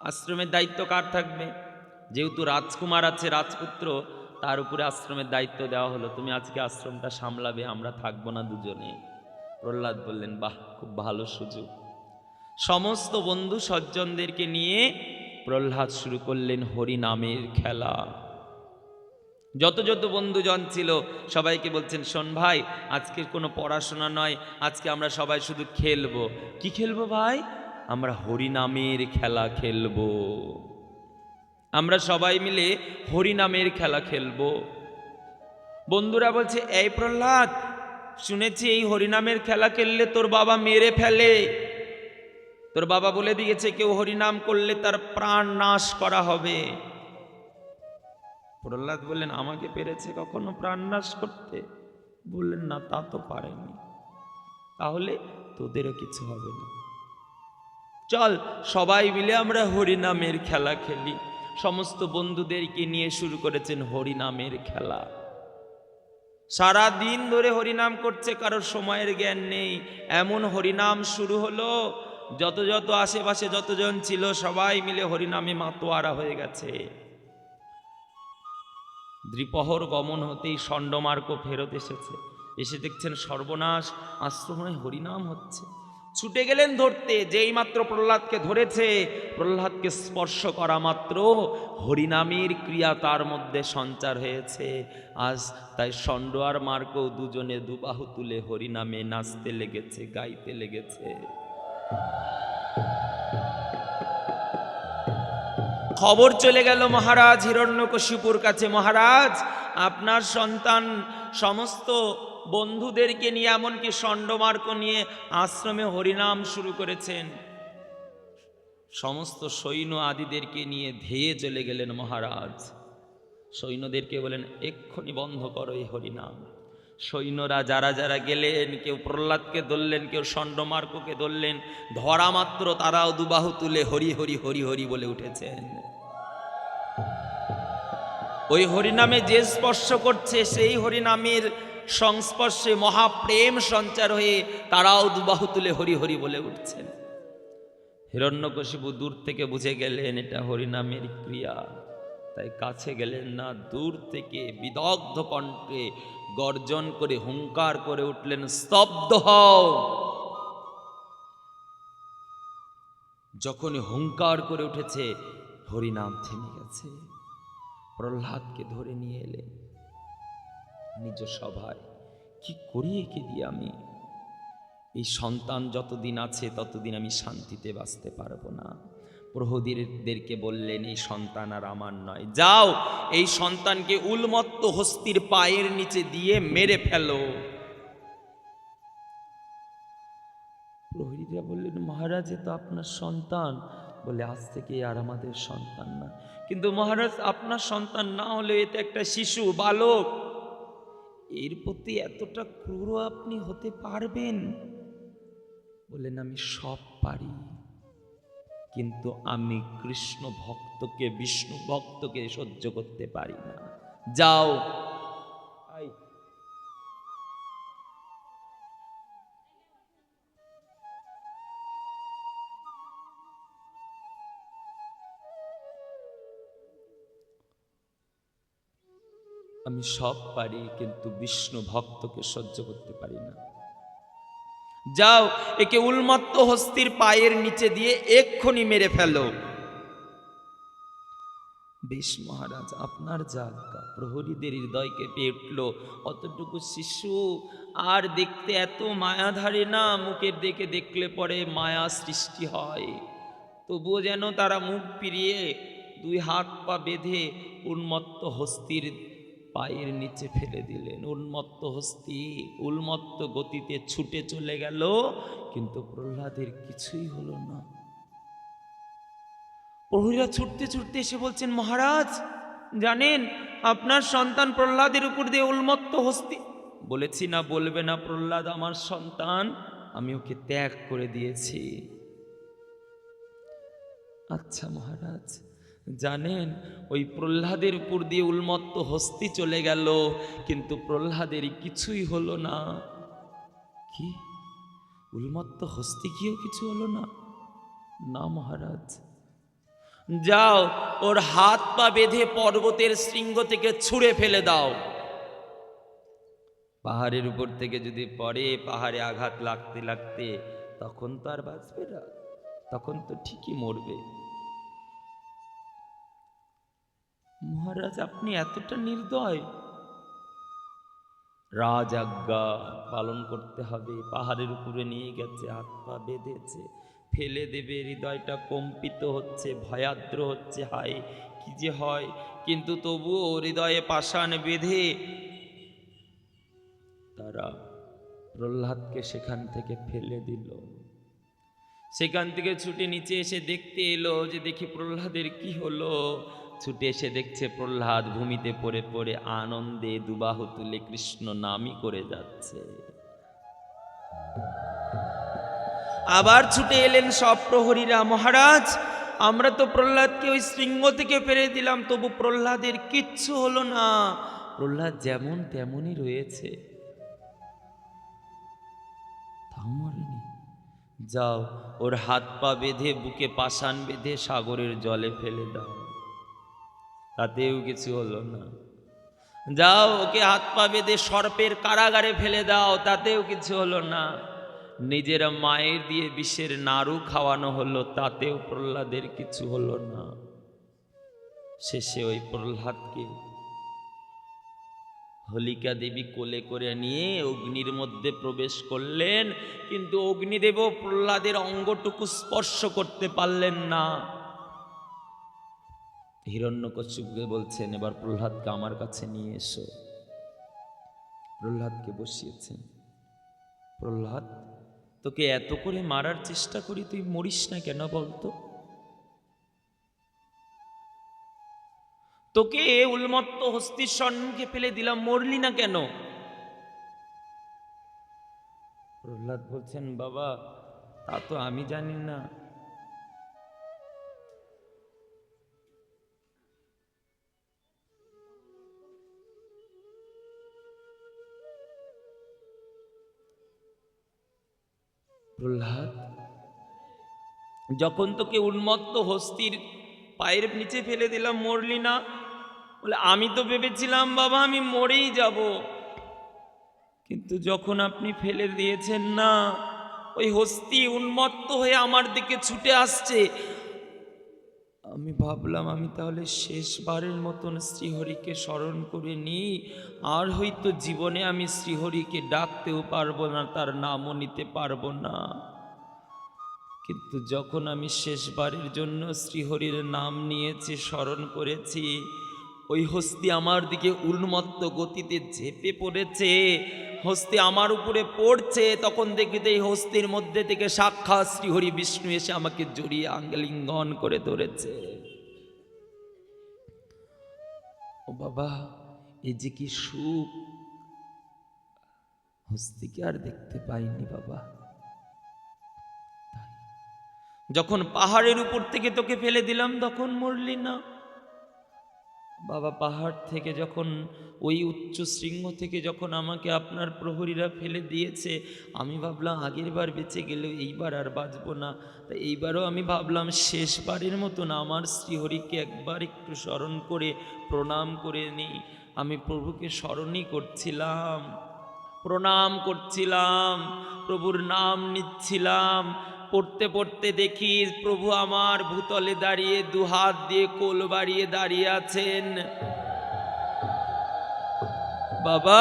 আশ্রমের দায়িত্ব কার থাকবে? যেহেতু রাজকুমার আছে, রাজপুত্র, তার উপরে আশ্রমের দায়িত্ব দেওয়া হলো, তুমি আজকে আশ্রমটা সামলাবে, আমরা থাকবো না দুজনে। প্রহ্লাদ বললেন, বাহ, খুব ভালো সুযোগ। সমস্ত বন্ধু সজ্জনদেরকে নিয়ে প্রহ্লাদ শুরু করলেন হরি নামের খেলা। যত যত বন্ধুজন ছিল সবাইকে বলছেন, শোন ভাই, আজকে কোনো পড়াশোনা নয়, আজকে আমরা সবাই শুধু খেলবো। কি খেলবো ভাই? আমরা হরি নামের খেলা খেলবো। আমরা সবাই মিলে হরি নামের খেলা খেলবো। বন্ধুরা বলছে, এই প্রহ্লাদ, শুনেছি এই হরিনামের খেলা খেললে তোর বাবা মেরে ফেলে, তোর বাবা বলে দিয়েছে কেউ হরিনাম করলে তার প্রাণ নাশ করা হবে। প্রহ্লাদ বললেন, আমাকে পেরেছে কখনো প্রাণ নাশ করতে? বললেন, না, তা তো পারেনি। তাহলে তোদেরও কিছু হবে না, চল সবাই মিলে আমরা হরিনামের খেলা খেলি। সমস্ত বন্ধুদেরকে নিয়ে শুরু করেছেন হরিনামের খেলা। সারা দিন ধরে হরিনাম করছে, কারোর সময়ের জ্ঞান নেই। এমন হরিনাম শুরু হলো, যত যত আশেপাশে যতজন ছিল সবাই মিলে হরিনামে মাতোয়ারা হয়ে গেছে। দ্বিপ্রহর গমন হতেই ষণ্ডমার্ক ফেরত এসেছে, এসে দেখছেন সর্বনাশ, আশ্রমে হরিনাম হচ্ছে। ছুটে গেলেন ধরতে, যেই মাত্র প্রহ্লাদকে ধরেছে, প্রহ্লাদকে স্পর্শ করা মাত্র হরিনামের ক্রিয়া তার মধ্যে সঞ্চার হয়েছে। আজ তাই ষণ্ড আর মার্ক দুজনে দুবাহু তুলে হরিনামে নাচতে লেগেছে, গাইতে লেগেছে। খবর চলে গেল মহারাজ হিরণ্যকশিপুর কাছে, মহারাজ আপনার সন্তান সমস্ত বন্ধুদেরকে নিয়ে, এমনকি ষণ্ডমার্ক নিয়ে আশ্রমে হরিনাম শুরু করেছেন। সমস্ত সৈন্য আদিদেরকে নিয়ে ধেয়ে চলে গেলেন মহারাজ। সৈন্যদেরকে বলেন, এক্ষুনি বন্ধ করো এই হরিনাম। সৈন্যরা যারা যারা গেলেন, কেউ প্রহ্লাদকে ধরলেন, কেউ ষণ্ডমার্ককে ধরলেন, ধরা মাত্র তারাও দুবাহু তুলে হরি হরি হরি হরি বলে উঠেছেন। ওই হরিনামে যে স্পর্শ করছে, সেই হরিনামের সংস্পর্শে মহাপ্রেম সঞ্চার হয়ে তারাও দুবাহু তুলে হরি হরি বলে উঠছেন। হিরণ্যকশিপু দূর থেকে বুঝে গেলেন এটা হরিনামের ক্রিয়া, তাই কাছে গেলেন না, দূর থেকে বিদগ্ধ কণ্ঠে গর্জন করে হুঙ্কার করে উঠলেন, স্তব্ধ হও। যখনই হুঙ্কার করে উঠেছে, হরিনাম থেমে গেছে। প্রহ্লাদকে ধরে নিয়ে এলেন নিজ সভায়। কি করি একে দিয়ে আমি? এই সন্তান যতদিন আছে ততদিন আমি শান্তিতে বাঁচতে পারবো না। প্রহরীদেরকে বললেন, এই সন্তান আর আমার নয়, যাও এই সন্তানকে উন্মত্ত হস্তির পায়ের নিচে দিয়ে মেরে ফেলো। প্রহরীরা বললেন, মহারাজ এ তো আপনার সন্তান। বলে, আজ থেকে আর আমাদের সন্তান না। কিন্তু মহারাজ আপনার সন্তান না হলে এতে একটা শিশু, বালক, এর প্রতি এতটা ক্রূর আপনি হতে পারবেন? বললেন, আমি সব পারি, কিন্তু আমি কৃষ্ণ ভক্তকে, বিষ্ণু ভক্তকে সহ্য করতে পারি না। যাও। আমি সব পারি, কিন্তু বিষ্ণু ভক্তকে সহ্য করতে পারি না। যাও একে উন্মত্ত হস্তির পায়ের নিচে দিয়ে এক্ষুনি মেরে ফেলো। বেশ মহারাজ, আপনার যাজ্ঞা। প্রহরীদের হৃদয় কেঁপে উঠল। অতটুকু শিশু আর দেখতে এত মায়া ধারে না, মুখের দিকে দেখলে পরে মায়া সৃষ্টি হয়। তবুও যেন তারা মুখ ফিরিয়ে দুই হাত পা বেঁধে উন্মত্ত হস্তির পায়ের নিচে ফেলে দিলেন। উন্মত্ত হস্তি উন্মত্ত গতিতে ছুটে চলে গেল, কিন্তু প্রহ্লাদের কিছুই হলো না। প্রহরীরা ছুটতে ছুটতে এসে বলছেন, মহারাজ জানেন আপনার সন্তান প্রহ্লাদের উপর দিয়ে উন্মত্ত হস্তি। বলেছি না বলবে না প্রহ্লাদ আমার সন্তান, আমি ওকে ত্যাগ করে দিয়েছি। আচ্ছা মহারাজ, জানেন ওই প্রহ্লাদের উপর দিয়ে উন্মত্ত হস্তি চলে গেল, কিন্তু প্রহ্লাদের কিছুই হলো না। কি উন্মত্ত হস্তি কিও কিছু হলো না? না মহারাজ। যাও ওর হাত পা বেঁধে পর্বতের শৃঙ্গ থেকে ছুঁড়ে ফেলে দাও। পাহাড়ের উপর থেকে যদি পড়ে, পাহাড়ে আঘাত লাগতে লাগতে, তখন তো আর বাঁচবে না, তখন তো ঠিকই মরবে। মহারাজ আপনি এতটা নির্দয়? রাজ আজ্ঞা পালন করতে হবে। পাহাড়ের উপরে নিয়ে গেছে, হাত পা বেঁধেছে, ফেলে দেবে। হৃদয়টা কম্পিত হচ্ছে, ভয়াদ্র হচ্ছে, হায় কি যে হয়। কিন্তু তবুও হৃদয়ে পাষাণ বেঁধে তারা প্রহ্লাদকে সেখান থেকে ফেলে দিল। সেখান থেকে ছুটে নিচে এসে দেখতে এলো যে দেখি প্রহ্লাদের কি হলো। ছুটে এসে দেখছে প্রহ্লাদ ভূমিতে পড়ে পড়ে আনন্দে দুবাহু তুলে কৃষ্ণ নামই করে যাচ্ছে। আবার ছুটে এলেন সব প্রহরীরা, মহারাজ আমরা তো প্রহ্লাদকে ওই শৃঙ্গ থেকে ফেলে দিলাম, তবু প্রহ্লাদের কিচ্ছু হলো না, প্রহ্লাদ যেমন তেমনই রয়েছে, তাও মরেনি। যাও ওর হাত পা বেঁধে বুকে পাষাণ বেঁধে সাগরের জলে ফেলে দাও, তাতেও কিছু হলো না। যাও ওকে হাত পা বেঁধে সর্পের কারাগারে ফেলে দাও, তাতেও কিছু হলো না। নিজের মায়ের দিয়ে বিষের নাড়ু খাওয়ানো হলো, তাতেও প্রহ্লাদের কিছু হলো না। শেষে ওই প্রহ্লাদকে হোলিকা দেবী কোলে করে নিয়ে অগ্নির মধ্যে প্রবেশ করলেন, কিন্তু অগ্নিদেবও প্রহ্লাদের অঙ্গটুকু স্পর্শ করতে পারলেন না। হিরণ্যকশিপুকে বলছেন, এবার প্রহ্লাদকে আমার কাছে নিয়ে এসো। প্রহ্লাদকে বসিয়েছেন। প্রহ্লাদ তোকে এত করে মারার চেষ্টা করি, তুই মরিস না কেন বলতো? তোকে উন্মত্ত হস্তির সম্মুখে ফেলে দিলাম, মরলি না কেন? প্রহ্লাদ বলছেন, বাবা তা তো আমি জানি না। প্রহ্লাদ যখন তোকে উন্মত্ত হস্তির পায়ের নিচে ফেলে দিলাম, মরলি না? বলে আমি তো ভেবেছিলাম বাবা আমি মরেই যাব, কিন্তু যখন আপনি ফেলে দিয়েছেন না, ওই হস্তি উন্মত্ত হয়ে আমার দিকে ছুটে আসছে, আমি ভাবলাম আমি তাহলে শেষবারের মতন শ্রীহরিকে স্মরণ করে নিই, আর হয়তো জীবনে আমি শ্রীহরিকে ডাকতেও পারবো না, তার নামও নিতে পারবো না। কিন্তু যখন আমি শেষবারের জন্য শ্রীহরির নাম নিয়েছি, স্মরণ করেছি, ওই হস্তি আমার দিকে উন্মত্ত গতিতে ঝেঁপে পড়েছে, হস্তি আমার উপরে পড়ছে, তখন দেখিতে এই হস্তির মধ্যে থেকে সাক্ষাৎ শ্রীহরি বিষ্ণু এসে আমাকে জড়িয়ে আঙ্গলিঙ্গন করে ধরেছে। ও বাবা, এই যে কি সুখ, হস্তিকে আর দেখতে পাইনি বাবা। যখন পাহাড়ের উপর থেকে তোকে ফেলে দিলাম তখন মরলি না বাবা। পাহাড় থেকে যখন ওই উচ্চ শৃঙ্গ থেকে যখন আমাকে আপনার প্রহরীরা ফেলে দিয়েছে, আমি ভাবলাম আগের বার বেঁচে গেলেও এইবার আর বাঁচবো না, তাই এইবারও আমি ভাবলাম শেষবারের মতন আমার শ্রীহরিকে একবার একটু স্মরণ করে প্রণাম করে নিই। আমি প্রভুকে স্মরণই করছিলাম, প্রণাম করছিলাম। প্রভুর নাম নিচ্ছিলাম, পড়তে পড়তে দেখি প্রভু আমার ভূতলে দাঁড়িয়ে দুহাত দিয়ে কোল বাড়িয়ে দাঁড়িয়ে আছেন। বাবা,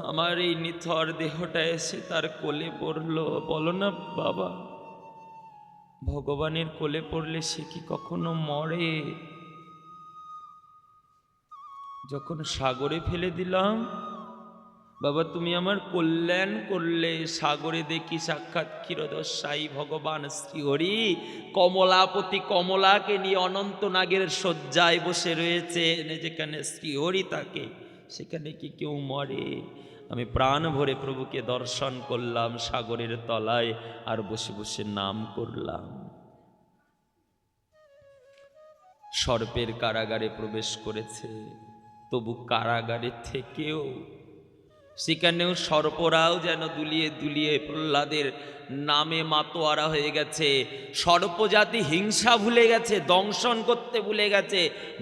আমার এই নিথর দেহটা এসে তার কোলে পড়লো। বলো না বাবা, ভগবানের কোলে পড়লে সে কি কখনো মরে? যখন সাগরে ফেলে দিলাম, বাবা তুমি আমার কল্যাণ করলে। সাগরে দেখি সাক্ষাৎ ক্ষীরোদস্যায়ী ভগবান শ্রীহরি কমলাপতি কমলাকে নিয়ে অনন্ত নাগের শয্যায় বসে রয়েছে। যেখানে শ্রীহরি থাকে সেখানে কি কেউ মরে? আমি প্রাণ ভরে প্রভুকে দর্শন করলাম সাগরের তলায়, আর বসে বসে নাম করলাম। সর্পের কারাগারে প্রবেশ করেছে, তবু কারাগারে থেকেও সেখানেও সর্পরাও যেন দুলিয়ে দুলিয়ে প্রহ্লাদের নামে মাতোয়ারা হয়ে গেছে। সর্পজাতি হিংসা ভুলে গেছে, দংশন করতে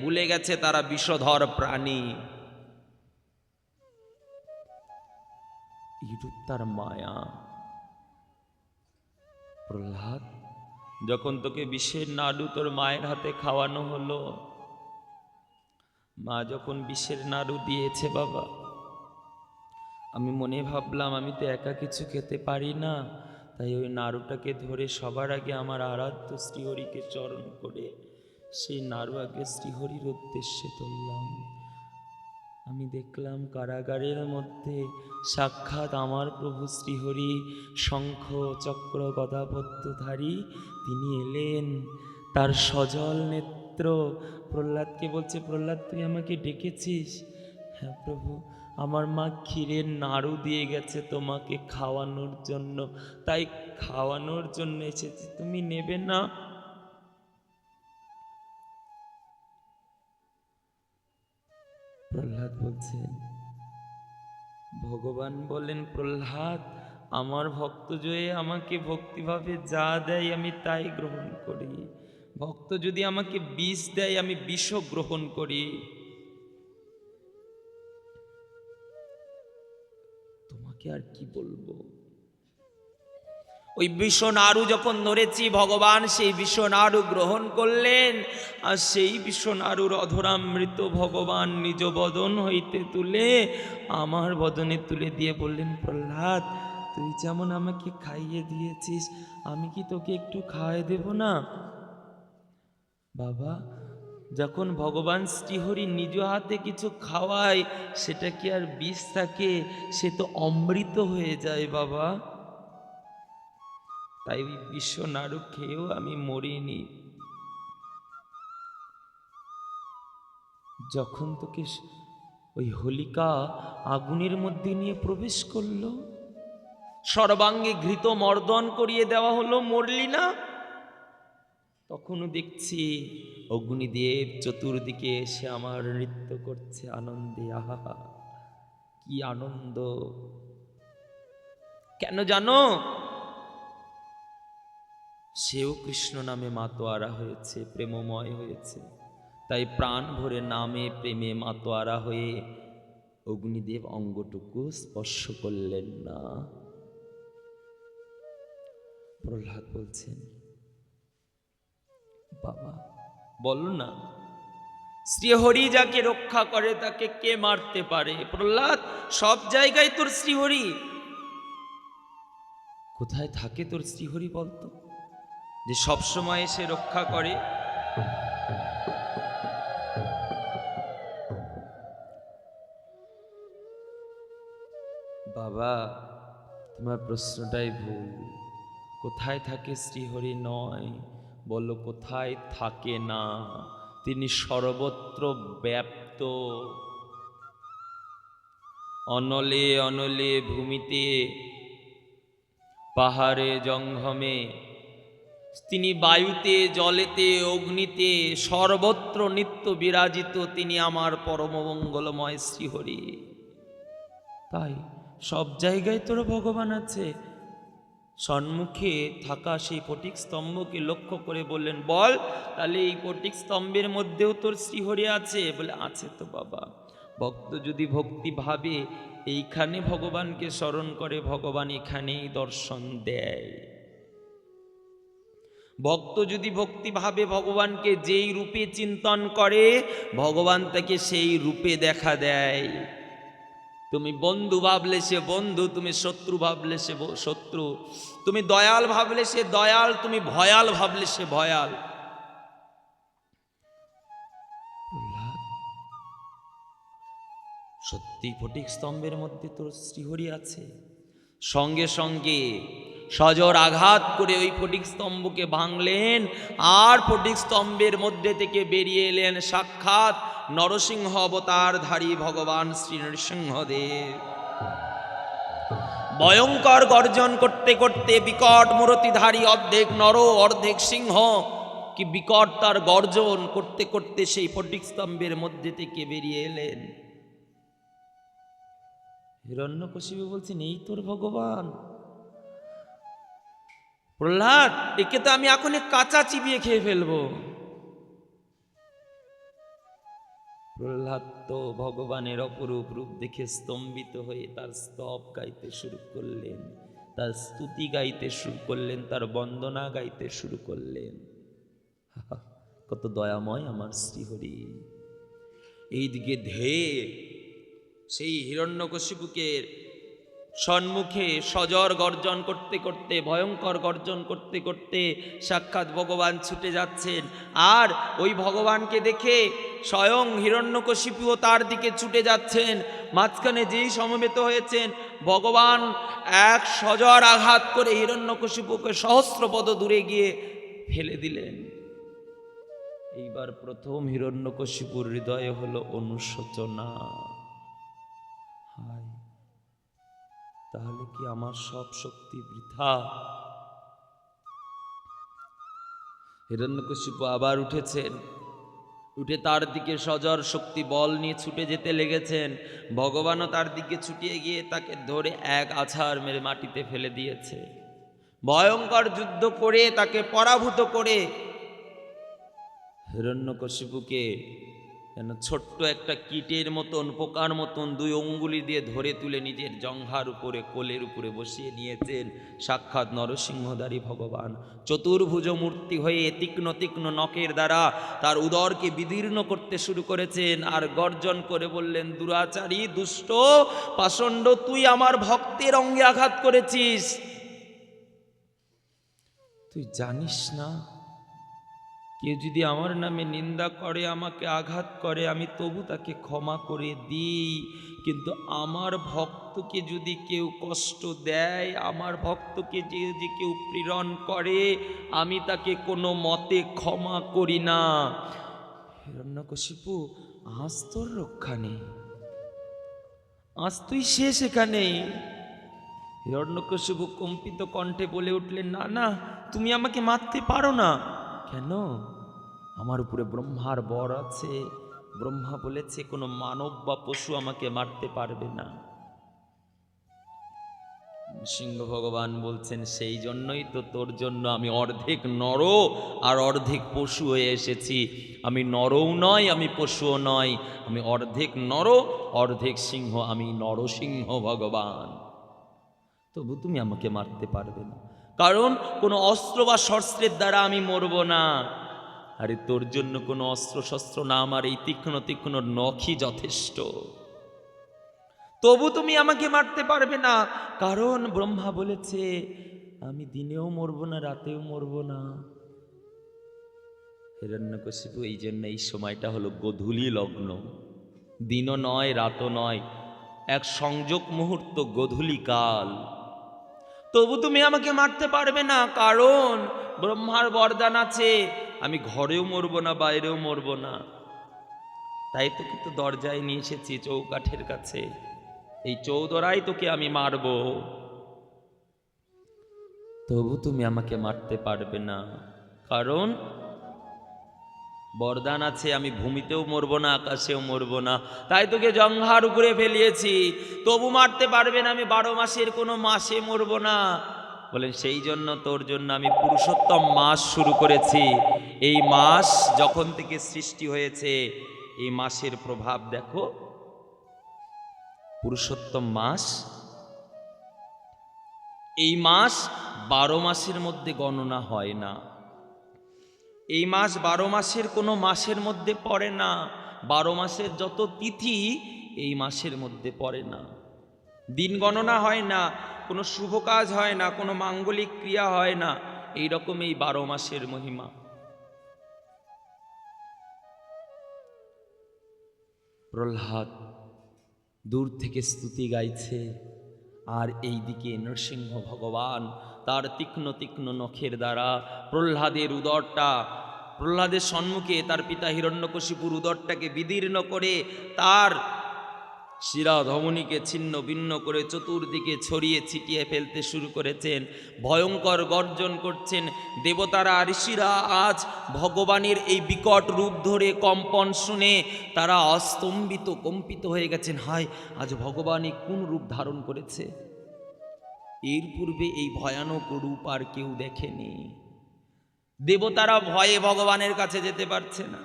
ভুলে গেছে তারা বিষধর প্রাণী। এইরূপ তার মায়া। প্রহ্লাদ, যখন তোকে বিষের নাড়ু তোর মায়ের হাতে খাওয়ানো হলো, মা যখন বিষের নাড়ু দিয়েছে বাবা, আমি মনে ভাবলাম আমি তো একা কিছু খেতে পারি না, তাই ওই নাড়ুটাকে ধরে সবার আগে আমার আরাধ্য শ্রীহরিকে চরণ করে সেই নাড়ু আগে শ্রীহরির উদ্দেশ্যে তুললাম। আমি দেখলাম কারাগারের মধ্যে সাক্ষাৎ আমার প্রভু শ্রীহরি শঙ্খ চক্র গদাপদ্মধারী তিনি এলেন। তার সজল নেত্র প্রহ্লাদকে বলছে, প্রহ্লাদ তুই আমাকে ডেকেছিস? হ্যাঁ প্রভু, আমার মা ক্ষীরের নাড়ু দিয়ে গেছে তোমাকে খাওয়ানোর জন্য, তাই খাওয়ানোর জন্য এসেছি, তুমি নেবে না? প্রহ্লাদ বলছেন, ভগবান বলেন প্রহ্লাদ আমার ভক্ত জয়ে আমাকে ভক্তিভাবে যা দেয় আমি তাই গ্রহণ করি। ভক্ত যদি আমাকে বিষ দেয় আমি বিষও গ্রহণ করি। তোমাকে আর কি বলবো? ওই বিষ নাড়ু যখন ধরেছি, ভগবান সেই বিষ নাড়ু গ্রহণ করলেন, আর সেই বিষ নাড়ুর অধরামৃত ভগবান নিজ বদন হইতে তুলে আমার বদনে তুলে দিয়ে বললেন, প্রহ্লাদ তুই যেমন আমাকে খাইয়ে দিয়েছিস, আমি কি তোকে একটু খাওয়াই দেব না? বাবা, যখন ভগবান শ্রীহরি নিজ হাতে কিছু খাওয়ায় সেটা কি আর বিষ থাকে? সে তো অমৃত হয়ে যায় বাবা। তাই ওই বিশ্ব নাড়ু খেয়েও আমি মরিনি। যখন তোকে ওই হোলিকা আগুনের মধ্যে নিয়ে প্রবেশ করলো, সর্বাঙ্গে ঘৃত মর্দন করিয়ে দেওয়া হলো, মরলি না? তখনও দেখছি অগ্নিদেব চতুর্দিকে এসে আমার নৃত্য করছে আনন্দে। আহা কি আনন্দ! কেন জানো? সেও কৃষ্ণ নামে মাতোয়ারা হয়েছে, প্রেমময় হয়েছে, তাই প্রাণ ভরে নামে প্রেমে মাতোয়ারা হয়ে অগ্নিদেব অঙ্গটুকু স্পর্শ করলেন না। প্রহ্লাদ বলছেন, বাবা বলো না, শ্রীহরি যাকে রক্ষা করে তাকে কে মারতে পারে? প্রহ্লাদ, সব জায়গায় তোর শ্রীহরি, কোথায় থাকে তোর শ্রীহরি বলতো, যে সব সময় সে রক্ষা করে? বাবা তোমার প্রশ্নটাই ভুল। কোথায় থাকে শ্রীহরি নয়, বলো কোথায় থাকে না। তিনি সর্বত্র ব্যাপ্ত। অনলে অনলে ভূমিতে, পাহাড়ে জঙ্গমে, তিনি বায়ুতে জলেতে অগ্নিতে সর্বত্র নিত্য বিরাজিত। তিনি আমার পরম মঙ্গলময় শ্রীহরি। তাই সব জায়গায় তোর ভগবান আছে। সম্মুখে থাকা সেই ফটিক স্তম্ভকে লক্ষ্য করে বললেন, বল তাহলে এই ফটিক স্তম্ভের মধ্যেও তোর শ্রীহরি আছে? বলে, আছে তো বাবা। ভক্ত যদি ভক্তি ভাবে এইখানে ভগবানকে স্মরণ করে, ভগবান এখানেই দর্শন দেয়। ভক্ত যদি ভক্তিভাবে ভগবানকে যেই রূপে চিন্তন করে, ভগবান তাকে সেই রূপে দেখা দেয়। তুমি বন্ধু ভাবলে সে বন্ধু, তুমি শত্রু ভাবলে সে শত্রু, তুমি দয়াল ভাবলে সে দয়াল, তুমি ভয়াল ভাবলে সে ভয়াল। সত্যি ফটিক স্তম্ভের মধ্যে তোর শ্রীহরি আছে। সঙ্গে সঙ্গে সজোর আঘাত করে ওই ফটিক স্তম্ভকে ভাঙলেন, আর ফটিক স্তম্ভের মধ্যে থেকে বেরিয়ে এলেন সাক্ষাৎ নরসিংহ অবতারধারী ভগবান শ্রী নৃসিংহদেব। ভয়ঙ্কর গর্জন করতে করতে বিকট মূরতিধারী, অর্ধেক নর অর্ধেক সিংহ, কি বিকট তার গর্জন করতে করতে সেই ফটিক স্তম্ভের মধ্যে থেকে বেরিয়ে এলেন। হিরণ্যকশিপু বলছেন, এই তোর ভগবান? প্রহ্লাদ, একে তো আমি এখনই কাঁচা চিবিয়ে খেয়ে ফেলবো। প্রহ্লাদ তো ভগবানের অপরূপ রূপ দেখে স্তম্ভিত হয়ে তার স্তব গাইতে শুরু করলেন, তার স্তুতি গাইতে শুরু করলেন, তার বন্দনা গাইতে শুরু করলেন। কত দয়াময় আমার শ্রীহরি। এইদিকে ধেয়ে সেই হিরণ্যকশিপুকে সম্মুখে সজর গর্জন করতে করতে, ভয়ঙ্কর গর্জন করতে করতে সাক্ষাৎ ভগবান ছুটে যাচ্ছেন। আর ওই ভগবানকে দেখে স্বয়ং হিরণ্যকশিপুও তার দিকে ছুটে যাচ্ছেন। মাঝখানে যেই সমবেত হয়েছেন, ভগবান এক সজর আঘাত করে হিরণ্যকশিপুকে সহস্রপদ দূরে গিয়ে ফেলে দিলেন। এইবার প্রথম হিরণ্যকশিপুর হৃদয়ে হলো অনুশোচনা। হায়, তাহলে কি আমার সব শক্তি বৃথা? হিরণ্যকশিপু আবার উঠেছেন, উঠে তার দিকে সজর শক্তি বল নিয়ে ছুটে যেতে লেগেছেন। ভগবানও তার দিকে ছুটিয়ে গিয়ে তাকে ধরে এক আছাড় মেরে মাটিতে ফেলে দিয়েছে। ভয়ঙ্কর যুদ্ধ করে তাকে পরাভূত করে হিরণ্যকশিপুকে যেন ছোট্ট একটা কীটের মতন, পোকার মতন দুই অঙ্গুলি দিয়ে ধরে তুলে নিজের জঙ্ঘার উপরে, কোলের উপরে বসিয়ে নিয়েছেন সাক্ষাৎ নরসিংহধারী ভগবান। চতুর্ভুজ মূর্তি হয়ে তীক্ষ্ণ তীক্ষ্ণ নখের দ্বারা তার উদরকে বিদীর্ণ করতে শুরু করেছেন। আর গর্জন করে বললেন, দুরাচারী, দুষ্ট, পাষণ্ড, তুই আমার ভক্তের অঙ্গে আঘাত করেছিস। তুই জানিস না, কেউ যদি আমার নামে নিন্দা করে, আমাকে আঘাত করে, আমি তবু তাকে ক্ষমা করে দিই। কিন্তু আমার ভক্তকে যদি কেউ কষ্ট দেয়, আমার ভক্তকে যে কেউ পীড়ন করে, আমি তাকে কোনো মতে ক্ষমা করি না। হিরণ্যকশিপু, আজ তোর রক্ষা নেই, আজ তুই শেষ এখানে। হিরণ্যকশিপু কম্পিত কণ্ঠে বলে উঠলেন, না না, তুমি আমাকে মারতে পারো না। কেন? আমার উপরে ব্রহ্মার বর আছে। ব্রহ্মা বলেছে কোনো মানব বা পশু আমাকে মারতে পারবে না। সিংহ ভগবান বলছেন, সেই জন্যই তো তোর জন্য আমি অর্ধেক নর আর অর্ধেক পশু হয়ে এসেছি। আমি নরও নয়, আমি পশুও নয়, আমি অর্ধেক নর অর্ধেক সিংহ, আমি নরসিংহ ভগবান। তবু তুমি আমাকে মারতে পারবে না, কারণ কোনো অস্ত্র বা শস্ত্রের দ্বারা আমি মরব না। আরে তোর জন্য কোনো অস্ত্র শস্ত্র না, আমার এই তীক্ষ্ণ তীক্ষ্ণ নখই যথেষ্ট। তবু তুমি আমাকে মারতে পারবে না, কারণ ব্রহ্মা বলেছে আমি দিনেও মরব না, রাতেও মরব না। হিরণ্যকশিপু, এই জন্য এই সময়টা হলো গোধূলি লগ্ন, দিনও নয় রাতও নয়, এক সংযোগ মুহূর্ত, গোধূলি কাল। তবু তুমি আমাকে মারতে পারবে না, কারণ ব্রহ্মার বরদান আছে, আমি ঘরেও মরব না, বাইরেও মরব না। তাই তো কিন্তু দরজায় নিয়ে এসেছি, চৌকাঠের কাছে, এই চৌদরাই তোকে আমি মারব। তবু তুমি আমাকে মারতে পারবে না, কারণ বরদান আছে, আমি ভূমিতেও মরব না, আকাশেও মরব না। তাই তোকে জঙ্ঘার উপরে ফেলিয়েছি, তবু মারতে পারবে না, আমি 12 মাসের কোনো মাসে মরব না। বলেন, সেই জন্য তোর জন্য আমি পুরুষোত্তম মাস শুরু করেছি। এই মাস যখন থেকে সৃষ্টি হয়েছে, এই মাসের প্রভাব দেখো। পুরুষোত্তম মাস, এই মাস 12 মাসের মধ্যে গণনা হয় না। এই মাস 12 মাসের কোনো মাসের মধ্যে পড়ে না। 12 মাসের যত তিথি এই মাসের মধ্যে পড়ে না। দিন গণনা হয় না, কোনো শুভ কাজ হয় না, কোনো মাঙ্গলিক ক্রিয়া হয় না। এই রকম এই 12 মাসের মহিমা। প্রহ্লাদ দূর থেকে স্তুতি গাইছে, আর এই দিকে নরসিংহ ভগবান তার তীক্ষ্ণ তীক্ষ্ণ নখের দ্বারা প্রহ্লাদের উদরটা, প্রহ্লাদের সম্মুখে তার পিতা হিরণ্যকশিপুর উদরটাকে বিদীর্ণ করে তার শিরা ধমনীকে ছিন্ন ভিন্ন করে চতুর্দিকে ছড়িয়ে ছিটিয়ে ফেলতে শুরু করেছেন। ভয়ঙ্কর গর্জন করছেন। দেবতারা ঋষিরা আজ ভগবানের এই বিকট রূপ ধরে কম্পন শুনে তারা অস্তম্ভিত কম্পিত হয়ে গেছেন। হায়, আজ ভগবানই কোন রূপ ধারণ করেছে! এর পূর্বে এই ভয়ানক রূপ আর কেউ দেখেনি। দেবতারা ভয়ে ভগবানের কাছে যেতে পারছে না।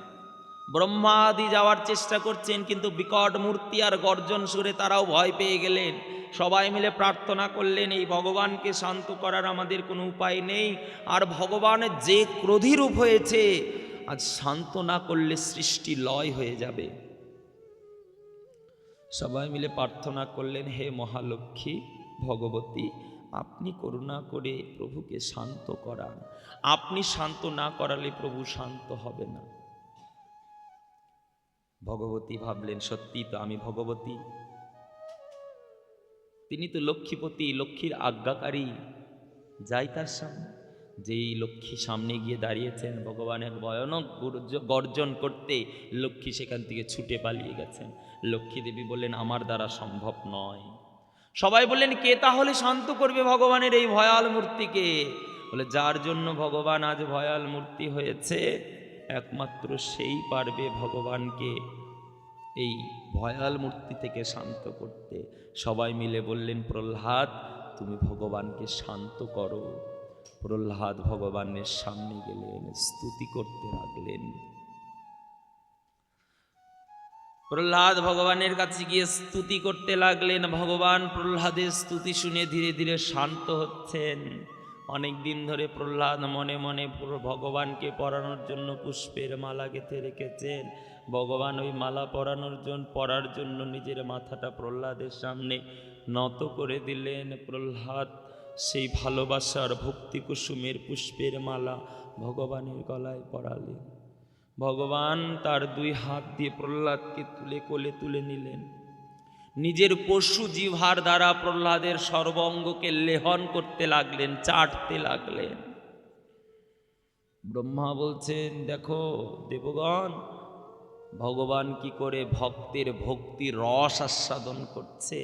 ব্রহ্মা আদি যাওয়ার চেষ্টা করছেন, কিন্তু বিকট মূর্তি আর গর্জন সুরে তারাও ভয় পেয়ে গেলেন। সবাই মিলে প্রার্থনা করলেন, এই ভগবানকে শান্ত করার আমাদের কোনো উপায় নেই। আর ভগবানের যে ক্রোধী রূপ হয়েছে, আজ শান্ত না করলে সৃষ্টি লয় হয়ে যাবে। সবাই মিলে প্রার্থনা করলেন, হে মহালক্ষ্মী ভগবতী, আপনি করুণা করে প্রভুকে শান্ত করান। আপনি শান্ত না করালে প্রভু শান্ত হবে না। ভগবতী ভাবলেন, সত্যি তো আমি ভগবতী, তিনি তো লক্ষ্মীপতি, লক্ষ্মীর আজ্ঞাকারী, যাই তার সামনে। যেই লক্ষ্মী সামনে গিয়ে দাঁড়িয়েছেন, ভগবান এক ভয়ানক গর্জন করতে লক্ষ্মী সেখান থেকে ছুটে পালিয়ে গেছেন। লক্ষ্মী দেবী বললেন, আমার দ্বারা সম্ভব নয়। সবাই বললেন, কে তাহলে শান্ত করবে ভগবানের এই ভয়াল মূর্তিকে? বলে, যার জন্য ভগবান আজ ভয়াল মূর্তি হয়েছে, একমাত্র সেই পারবে ভগবানকে এই ভয়াল মূর্তি থেকে শান্ত করতে। সবাই মিলে বললেন, প্রহ্লাদ তুমি ভগবানকে শান্ত করো। প্রহ্লাদ ভগবানের সামনে গেলেন, স্তুতি করতে লাগলেন। প্রহ্লাদ ভগবানের কাছে গিয়ে স্তুতি করতে লাগলেন। ভগবান প্রহ্লাদের স্তুতি শুনে ধীরে ধীরে শান্ত হচ্ছেন। অনেক দিন ধরে প্রহ্লাদ মনে মনে ভগবানকে পরানোর জন্য পুষ্পের মালা গেঁথে রেখেছেন। ভগবান ওই মালা পরার জন্য নিজের মাথাটা প্রহ্লাদের সামনে নত করে দিলেন। প্রহ্লাদ সেই ভালোবাসার ভক্তি কুসুমের পুষ্পের মালা ভগবানের গলায় পরালেন। ভগবান তার 2 হাত দিয়ে প্রহ্লাদকে তুলে কোলে তুলে নিলেন। নিজের পশু জিহ্বার দ্বারা প্রহ্লাদের সর্বাঙ্গকে লেহন করতে লাগলেন, চাটতে লাগলেন। ব্রহ্মা বলছেন, দেখো দেবগণ, ভগবান কি করে ভক্তের ভক্তির রস আস্বাদন করছে।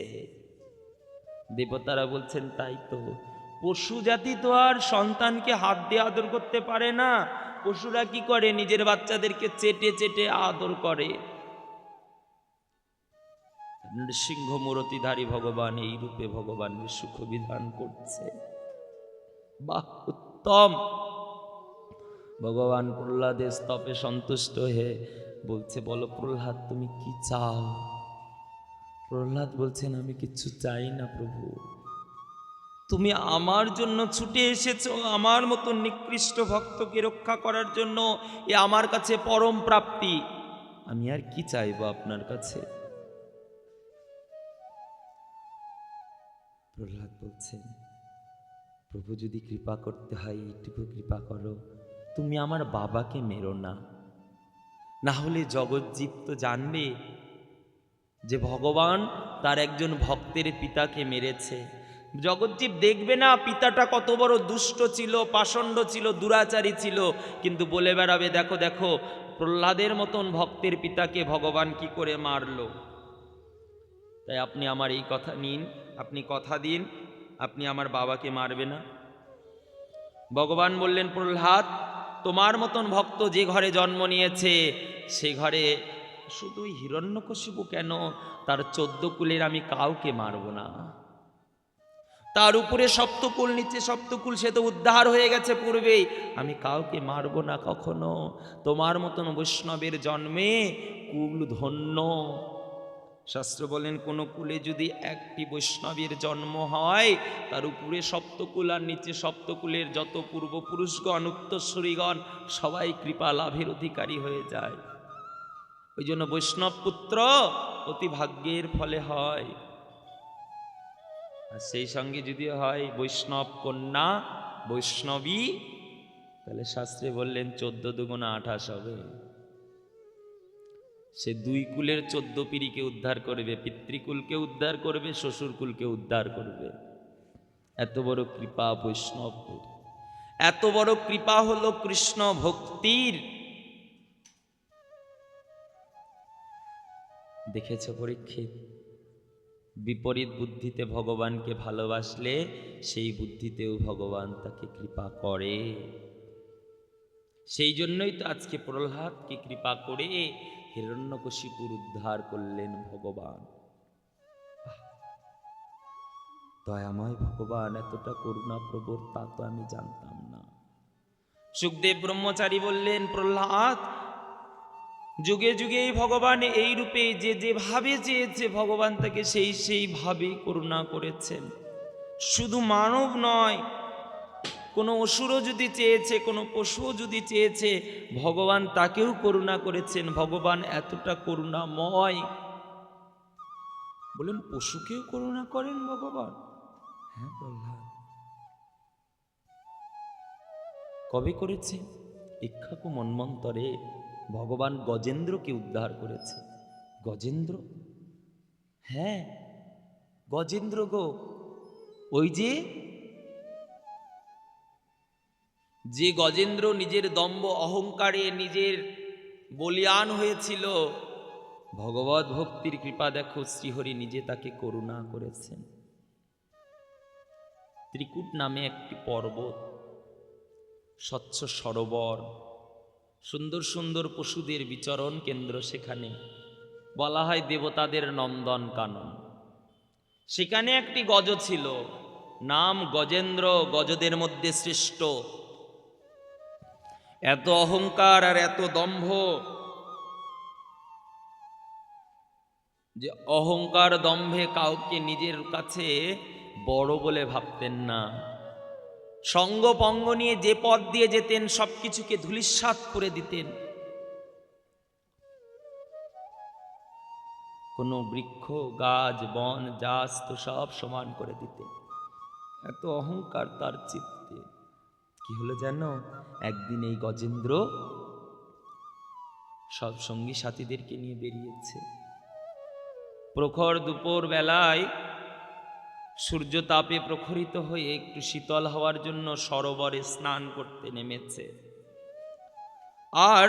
দেবতারা বলছেন, তাই তো, পশু জাতি তো আর সন্তানকে হাত দিয়ে আদর করতে পারে না। পশুরা কি করে? নিজের বাচ্চাদেরকে চেটে চেটে আদর করে। নৃসিংহ মূরতিধারী ভগবান এই রূপে ভগবানের সুখ বিধান করছে। বাহ, উত্তম। ভগবান প্রহ্লাদের স্তবে সন্তুষ্ট হয়ে বলছে, বলো প্রহ্লাদ তুমি কি চাও? প্রহ্লাদ বলছেন, আমি কিচ্ছু চাই না প্রভু, তুমি আমার জন্য ছুটে এসেছো আমার মতো নিকৃষ্ট ভক্তকে রক্ষা করার জন্য। এ আমার কাছে পরম প্রাপ্তি, আমি আর কি চাইবো আপনার কাছে? প্রহ্লাদ বলছেন, প্রভু যদি কৃপা করতে হয় এইটুকু কৃপা করো, তুমি আমার বাবাকে মেরো না। না হলে জগজ্জীব তো জানবে যে ভগবান তার একজন ভক্তের পিতাকে মেরেছে। জগজ্জীব দেখবে না পিতাটা কত বড় দুষ্ট ছিল, পাষণ্ড ছিল, দুরাচারী ছিল, কিন্তু বলে বেড়াবে, দেখো দেখো প্রহ্লাদের মতন ভক্তের পিতাকে ভগবান কি করে মারলো। তাই আপনি আমার এই কথা নিন, আপনি কথা দিন, আপনি আমার বাবাকে মারবে না। ভগবান বললেন, প্রহ্লাদ তোমার মতন ভক্ত যে ঘরে জন্ম নিয়েছে, সে ঘরে শুধু হিরণ্যকশিপু কেন, তার 14 কুলের আমি কাউকে মারব না। তার উপরে সপ্তকুল, নিচে সপ্তকুল, সে তো উদ্ধার হয়ে গেছে পূর্বেই, আমি কাউকে মারব না কখনো। তোমার মতন বৈষ্ণবের জন্মে কুল ধন্য, শাস্ত্র বলেন কোন কুলে যদি একটি বৈষ্ণবের জন্ম হয়, তার উপরে সপ্তকুল আর নিচে সপ্তকুলের যত পূর্বপুরুষগণ উত্তরসূরিগণ সবাই কৃপা লাভের অধিকারী হয়ে যায়। ওই জন্য বৈষ্ণব পুত্র অতি ভাগ্যের ফলে হয়। আর সেই সঙ্গে যদি হয় বৈষ্ণব কন্যা, বৈষ্ণবী, তাহলে শাস্ত্রে বললেন 14 দুগুণা 28 হবে। সে দুই কুলের 14 পিঁড়িকে উদ্ধার করবে, পিতৃকুলকে উদ্ধার করবে, শ্বশুরকুলকে উদ্ধার করবে। এত বড় কৃপা বৈষ্ণবদের, এত বড় কৃপা হলো কৃষ্ণ ভক্তির। দেখেছ পরীক্ষিত, বিপরীত বুদ্ধিতে ভগবানকে ভালোবাসলে সেই বুদ্ধিতেও ভগবান তাকে কৃপা করে। সেই জন্যই তো আজকে প্রহ্লাদকে কৃপা করে হিরণ্যকশিপুর উদ্ধার করলেন ভগবান। দয়াময় ভগবান এতটা করুণা প্রবর, তা তো আমি জানতাম না। সুখদেব ব্রহ্মচারী বললেন, প্রহ্লাদ, যুগে যুগে ভগবান এই রূপে যে যেভাবে চেয়েছে ভগবান তাকে সেইভাবে করুণা করেছেন। শুধু মানব নয়, কোনো অসুরও যদি চেয়েছে, কোনো পশুও যদি চেয়েছে, ভগবান তাকেও করুণা করেছেন। ভগবান এতটা করুণাময়। বলেন পশুকেও করুণা করেন ভগবান? হ্যাঁ প্রহ্লাদ। কবে করেছে? ইক্ষ্বাকু মন্বন্তরে ভগবান গজেন্দ্রকে উদ্ধার করেছে। গজেন্দ্র? হ্যাঁ গজেন্দ্র গো, ওই যে গজেন্দ্র নিজের দম্ভ অহংকারে নিজের বলিয়ান হয়েছিল, ভগবত ভক্তির কৃপা দেখো, শ্রীহরি নিজে তাকে করুণা করেছেন। ত্রিকুট নামে একটি পর্বত, স্বচ্ছ সরোবর, সুন্দর সুন্দর পশুদের বিচরণ কেন্দ্র, সেখানে বলা হয় দেবতাদের নন্দন কানন। সেখানে একটি গজ ছিল, নাম গজেন্দ্র, গজদের মধ্যে শ্রেষ্ঠ। এত অহংকার আর এত দম্ভ যে অহংকার দম্ভে কাউকে নিজের কাছে বড় বলে ভাবতেন না। সঙ্গ পঙ্গ নিয়ে যে পথ দিয়ে যেতেন সবকিছুকে ধূলিসাৎ করে দিতেন। কোনো বৃক্ষ গাছ বন জাস তো সব সমান করে দিতেন। এত অহংকার তার চিত্তে। কি হলো জানো? একদিন এই গজেন্দ্র সব সঙ্গী সাথীদেরকে নিয়ে বেরিয়েছে। প্রখর দুপুর বেলায় সূর্য তাপে প্রখরিত হয়ে একটু শীতল হওয়ার জন্য সরোবরে স্নান করতে নেমেছে। আর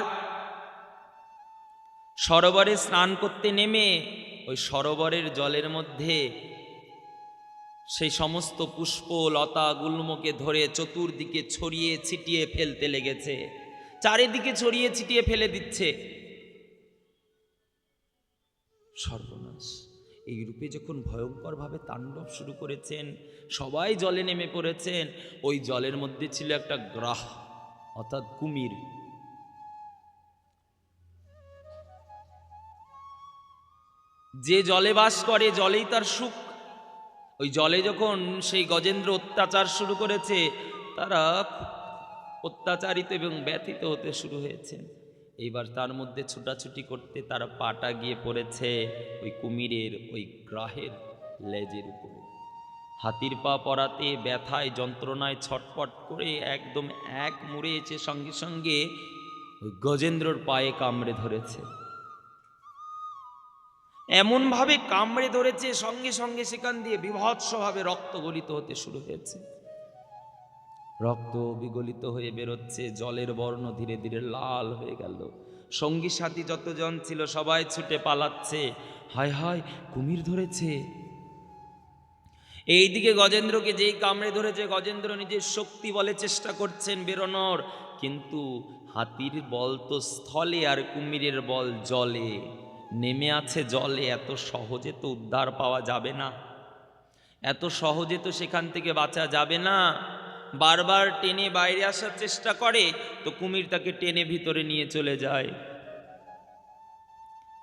সরোবরে স্নান করতে নেমে ওই সরোবরের জলের মধ্যে সেই সমস্ত পুষ্প লতা গুল্মকে ধরে চতুর্দিকে ছড়িয়ে ছিটিয়ে ফেলতে লেগেছে। চারিদিকে ছড়িয়ে ছিটিয়ে ফেলে দিচ্ছে। সর্বনাশ! এই রূপে যখন ভয়ঙ্করভাবে তাণ্ডব শুরু করেছেন, সবাই জলে নেমে পড়েছেন। ওই জলের মধ্যে ছিল একটা গ্রাহ, অর্থাৎ কুমির। যে জলে বাস করে জলেই তার সুখ। ওই জলে যখন সেই গজেন্দ্র অত্যাচার শুরু করেছে, তারা অত্যাচারিত এবং ব্যথিত হতে শুরু হয়েছে। এইবার তার মধ্যে ছুটাছুটি করতে তারা পাটা গিয়ে পড়েছে ওই কুমিরের ওই গ্রাহের লেজের উপরে। হাতির পা পরাতে ব্যথায় যন্ত্রণায় ছটপট করে একদম এক মুড়ে এসে সঙ্গে সঙ্গে ওই গজেন্দ্রর পায়ে কামড়ে ধরেছে। এমনভাবে কামড়ে ধরেছে, সঙ্গে সঙ্গে সেখান দিয়ে বিভৎসভাবে রক্ত গলিত হতে শুরু হয়েছে। রক্ত বিগলিত হয়ে বেরোচ্ছে, জলের বর্ণ ধীরে ধীরে লাল হয়ে গেল। সঙ্গী সাথী যতজন ছিল সবাই ছুটে পালাচ্ছে। হায় হায়, কুমির ধরেছে। এইদিকে গজেন্দ্রকে যেই কামড়ে ধরেছে, গজেন্দ্র নিজের শক্তি বলে চেষ্টা করছেন বেরোনোর, কিন্তু হাতির বল তো স্থলে আর কুমিরের বল জলে। নেমে আছে জলে, এত সহজে তো উদ্ধার পাওয়া যাবে না, এত সহজে তো সেখান থেকে বাঁচা যাবে না। বারবার টেনে বাইরে আসার চেষ্টা করে, তো কুমির তাকে টেনে ভিতরে নিয়ে চলে যায়।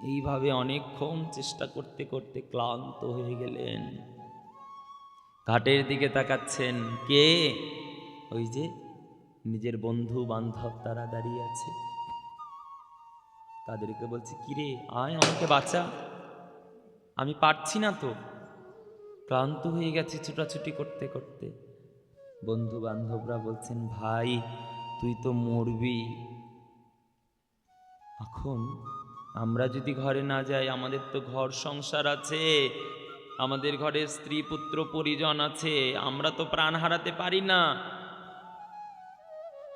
এইভাবে অনেকক্ষণ চেষ্টা করতে করতে ক্লান্ত হয়ে গেলেন। ঘাটের দিকে তাকাচ্ছেন, কে? ওই যে নিজের বন্ধু বান্ধব তারা দাঁড়িয়ে আছে। তাদেরকে বলছে, কিরে আয় আমাকে বাঁচা, আমি পারছি না তো, ক্লান্ত হয়ে গেছি ছুটাছুটি করতে করতে। বন্ধু বান্ধবরা বলছেন, ভাই তুই তো মরবি, এখন আমরা যদি ঘরে না যাই, আমাদের তো ঘর সংসার আছে, আমাদের ঘরে স্ত্রী পুত্র পরিজন আছে, আমরা তো প্রাণ হারাতে পারি না।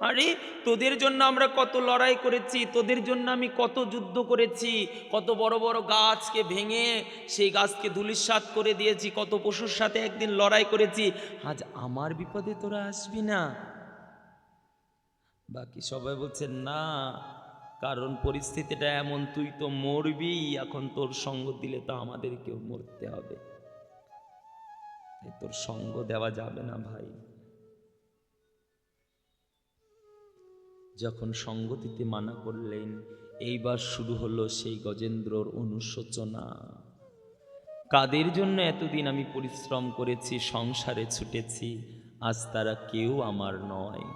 আরে তোদের জন্য আমরা কত লড়াই করেছি, তোদের জন্য আমি কত যুদ্ধ করেছি, কত বড় বড় গাছকে ভেঙে সেই গাছকে ধূলিসাৎ করে দিয়েছি, কত পশুর সাথে একদিন লড়াই করেছি, আজ আমার বিপদে তোরা আসবি না? বাকি সবাই বলছেন, না, কারণ পরিস্থিতিটা এমন, তুই তো মরবি, এখন তোর সঙ্গ দিলে তো আমাদেরকেও মরতে হবে, তাই তোর সঙ্গ দেওয়া যাবে না ভাই। যখন সঙ্গ দিতে মানা করলেন, এইবার শুরু হলো সেই গজেন্দ্রর অনুশোচনা। কাদের জন্য এতদিন আমি পরিশ্রম করেছি, সংসারে ছুটেছি, আজ তারা কেউ আমার নয়।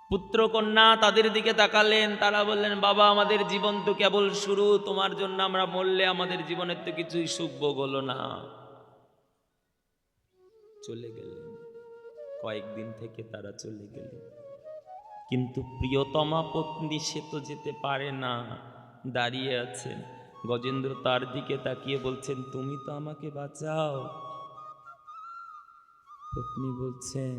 পুত্রকন্যা তাদের দিকে তাকালেন, তারা বললেন, বাবা আমাদের জীবন তো কেবল শুরু, তোমার জন্য আমরা মরলে আমাদের জীবনের তো কিছুই সুখ ভোগ হলো না। চলে গেলেন, কয়েকদিন থেকে তারা চলে গেলেন, কিন্তু প্রিয়তমা পত্নী সে তো যেতে পারে না, দাঁড়িয়ে আছেন। গজেন্দ্র তার দিকে তাকিয়ে বলছেন, তুমি তো আমাকে বাঁচাও। পত্নী বলছেন,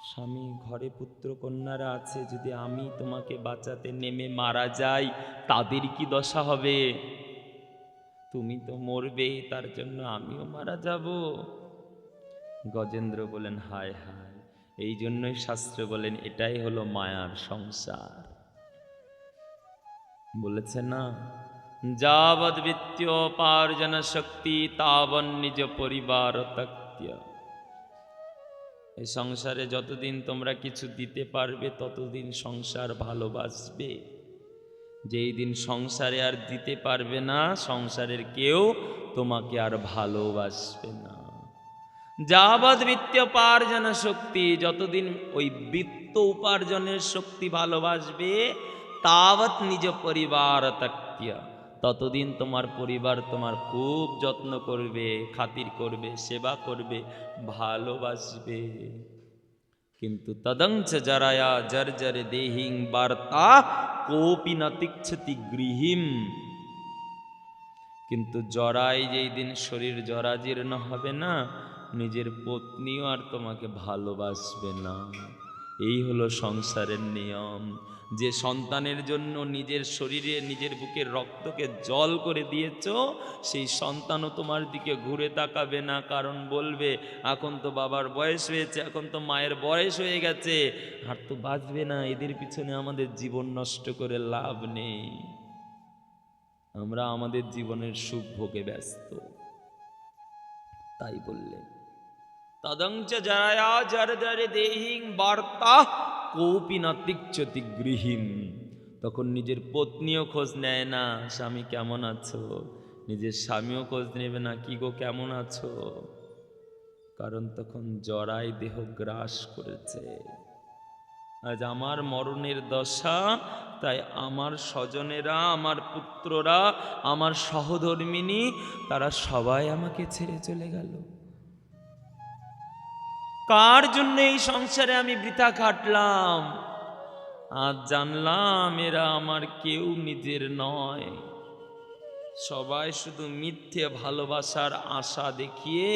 স্বামী ঘরে পুত্র কন্যারা আছে, যদি আমি তোমাকে বাঁচাতে নেমে মারা যাই তাদের কি দশা হবে? তুমি তো মরবে, তার জন্য আমিও মারা যাব। গজেন্দ্র বলেন, হায় হায়, এই জন্যই শাস্ত্র বলেন এটাই হলো মায়ার সংসার। বলেছে না, যাবদ বিত্তোপার্জন শক্তি তাবন নিজ পরিবার ত্যক্ত্য। এই সংসারে যতদিন তোমরা কিছু দিতে পারবে ততদিন সংসার ভালোবাসবে, যেই দিন সংসারে আর দিতে পারবে না, সংসারের কেউ তোমাকে আর ভালোবাসবে না। যাবৎ বিত্তোপার্জন শক্তি, যতদিন ওই বিত্ত উপার্জনের শক্তি ভালোবাসবে, তাবৎ নিজ পরিবার ত্যক্ত্য, ততদিন তোমার পরিবার তোমার খুব যত্ন করবে, খাতির করবে, সেবা করবে, ভালোবাসবে। কিন্তু তদংচ জরায়া জর্জর দেহিং বার্তা কোপি ন তিচ্ছতি গৃহীম। কিন্তু জরায় যেই দিন শরীর জরাজীর্ণ হবে না, নিজের পত্নীও আর তোমাকে ভালোবাসবে না। এই হলো সংসারের নিয়ম। যে সন্তানের জন্য নিজের শরীরে নিজের বুকের রক্তকে জল করে দিয়েছ, সেই সন্তানও তোমার দিকে ঘুরে তাকাবে না, কারণ বলবে এখন তো বাবার বয়স হয়েছে, এখন তো মায়ের বয়স হয়ে গেছে, আর তো বাঁচবে না, এদের পিছনে আমাদের জীবন নষ্ট করে লাভ নেই, আমরা আমাদের জীবনের সুখ ভোগে ব্যস্ত। তাই বললেন, তদংচ জরায়া জর্জর দেহিং বার্তা কোপি ন তিচ্ছতি গৃহীম। তখন নিজের পত্নীও খোঁজ নেয় না, স্বামী কেমন আছো, নিজের স্বামীও খোঁজ নেবে না, কি গো কেমন আছো, কারণ তখন জরায় দেহ গ্রাস করেছে। আজ আমার মরণের দশা, তাই আমার স্বজনেরা, আমার পুত্ররা, আমার সহধর্মিনী, তারা সবাই আমাকে ছেড়ে চলে গেল। কার জন্য এই সংসারে আমি বৃথা খাটলাম, আজ জানলাম এরা আমার কেউ নিজের নয়, সবাই শুধু মিথ্যে ভালোবাসার আশা দেখিয়ে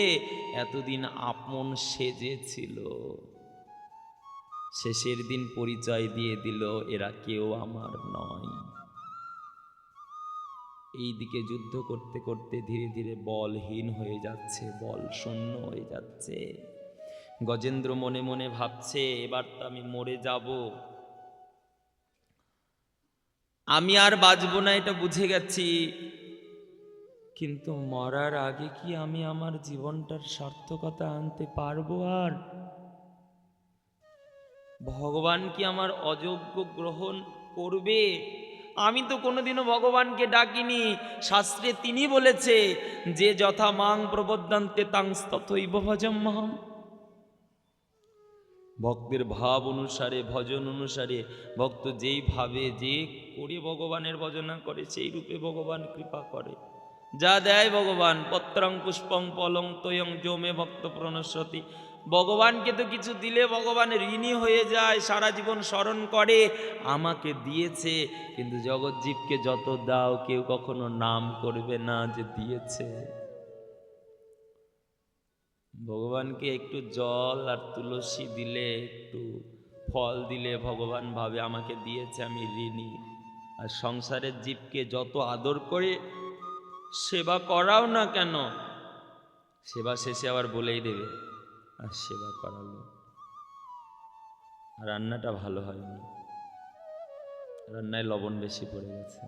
এতদিন আপন সেজেছিল, শেষের দিন পরিচয় দিয়ে দিল এরা কেউ আমার নয়। এই দিকে যুদ্ধ করতে করতে ধীরে ধীরে বলহীন হয়ে যাচ্ছে, বল শূন্য হয়ে যাচ্ছে। গজেন্দ্র মনে মনে ভাবছে, এবার তো আমি মরে যাব, আমি আর বাঁচব না, এটা বুঝে গেছি, কিন্তু মরার আগে কি আমি আমার জীবনটার সার্থকতা আনতে পারবো? আর ভগবান কি আমার অযোগ্য গ্রহণ করবে। আমি তো কোনোদিনও ভগবানকে ডাকিনি। শাস্ত্রে তিনি বলেছে যে যথা মাং প্রবদ্যান্তে তাং তথৈব ভজম্যহম। ভক্তের ভাব অনুসারে, ভজন অনুসারে ভক্ত যেই ভাবে যে করে ভগবানের ভজনা করে, সেই রূপে ভগবান কৃপা করে। যা দেয় ভগবান, পত্রং পুষ্পং ফলং তয়ং যমে ভক্ত প্রণশ্যতি। ভগবানকে তো কিছু দিলে ভগবান ঋণী হয়ে যায়, সারা জীবন স্মরণ করে আমাকে দিয়েছে। কিন্তু জগৎজীবকে যত দাও, কেউ কখনো নাম করবে না যে দিয়েছে। ভগবানকে একটু জল আর তুলসী দিলে, একটু ফল দিলে ভগবান ভাবে আমাকে দিয়েছে, আমি ঋণী। আর সংসারের জীবকে যত আদর করে সেবা করাও না কেন, সেবা শেষে আবার বলেই দেবে আর সেবা করালো, রান্নাটা ভালো হয়নি, রান্নায় লবণ বেশি পড়ে গেছে,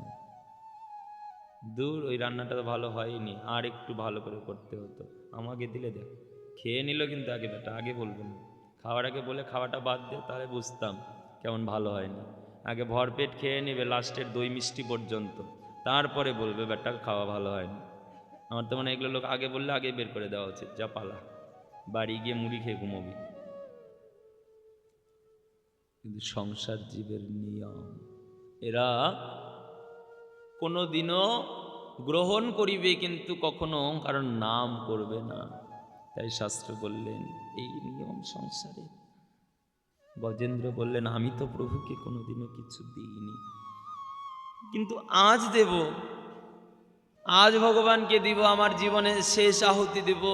দূর ওই রান্নাটা তো ভালো হয়নি, আর একটু ভালো করে করতে হতো, আমাকে দিলে দেখ। খেয়ে নিল কিন্তু আগে বেটা, আগে বলবো না, খাওয়ার আগে বলে খাওয়াটা বাদ দে, তাহলে বুঝতাম কেমন ভালো হয়নি। আগে ভরপেট খেয়ে নেবে লাস্টের দই মিষ্টি পর্যন্ত, তারপরে বলবে বেটা খাওয়া ভালো হয়নি। আমার তো মনে হয় এগুলো লোক আগে বললে আগে বের করে দেওয়া উচিত, যা পালা বাড়ি গিয়ে মুড়ি খেয়ে ঘুমোবি। কিন্তু সংসার জীবের নিয়ম, এরা কোনো দিনও গ্রহণ করিবে কিন্তু কখনো কারণ নাম করবে না। তাই শাস্ত্র বললেন এই নিয়ম সংসারে। গজেন্দ্র বললেন আমি তো প্রভুকে কোনোদিনও কিছু দিইনি, কিন্তু আজ দেব, আজ ভগবানকে দিব, আমার জীবনের শেষ আহুতি দেব।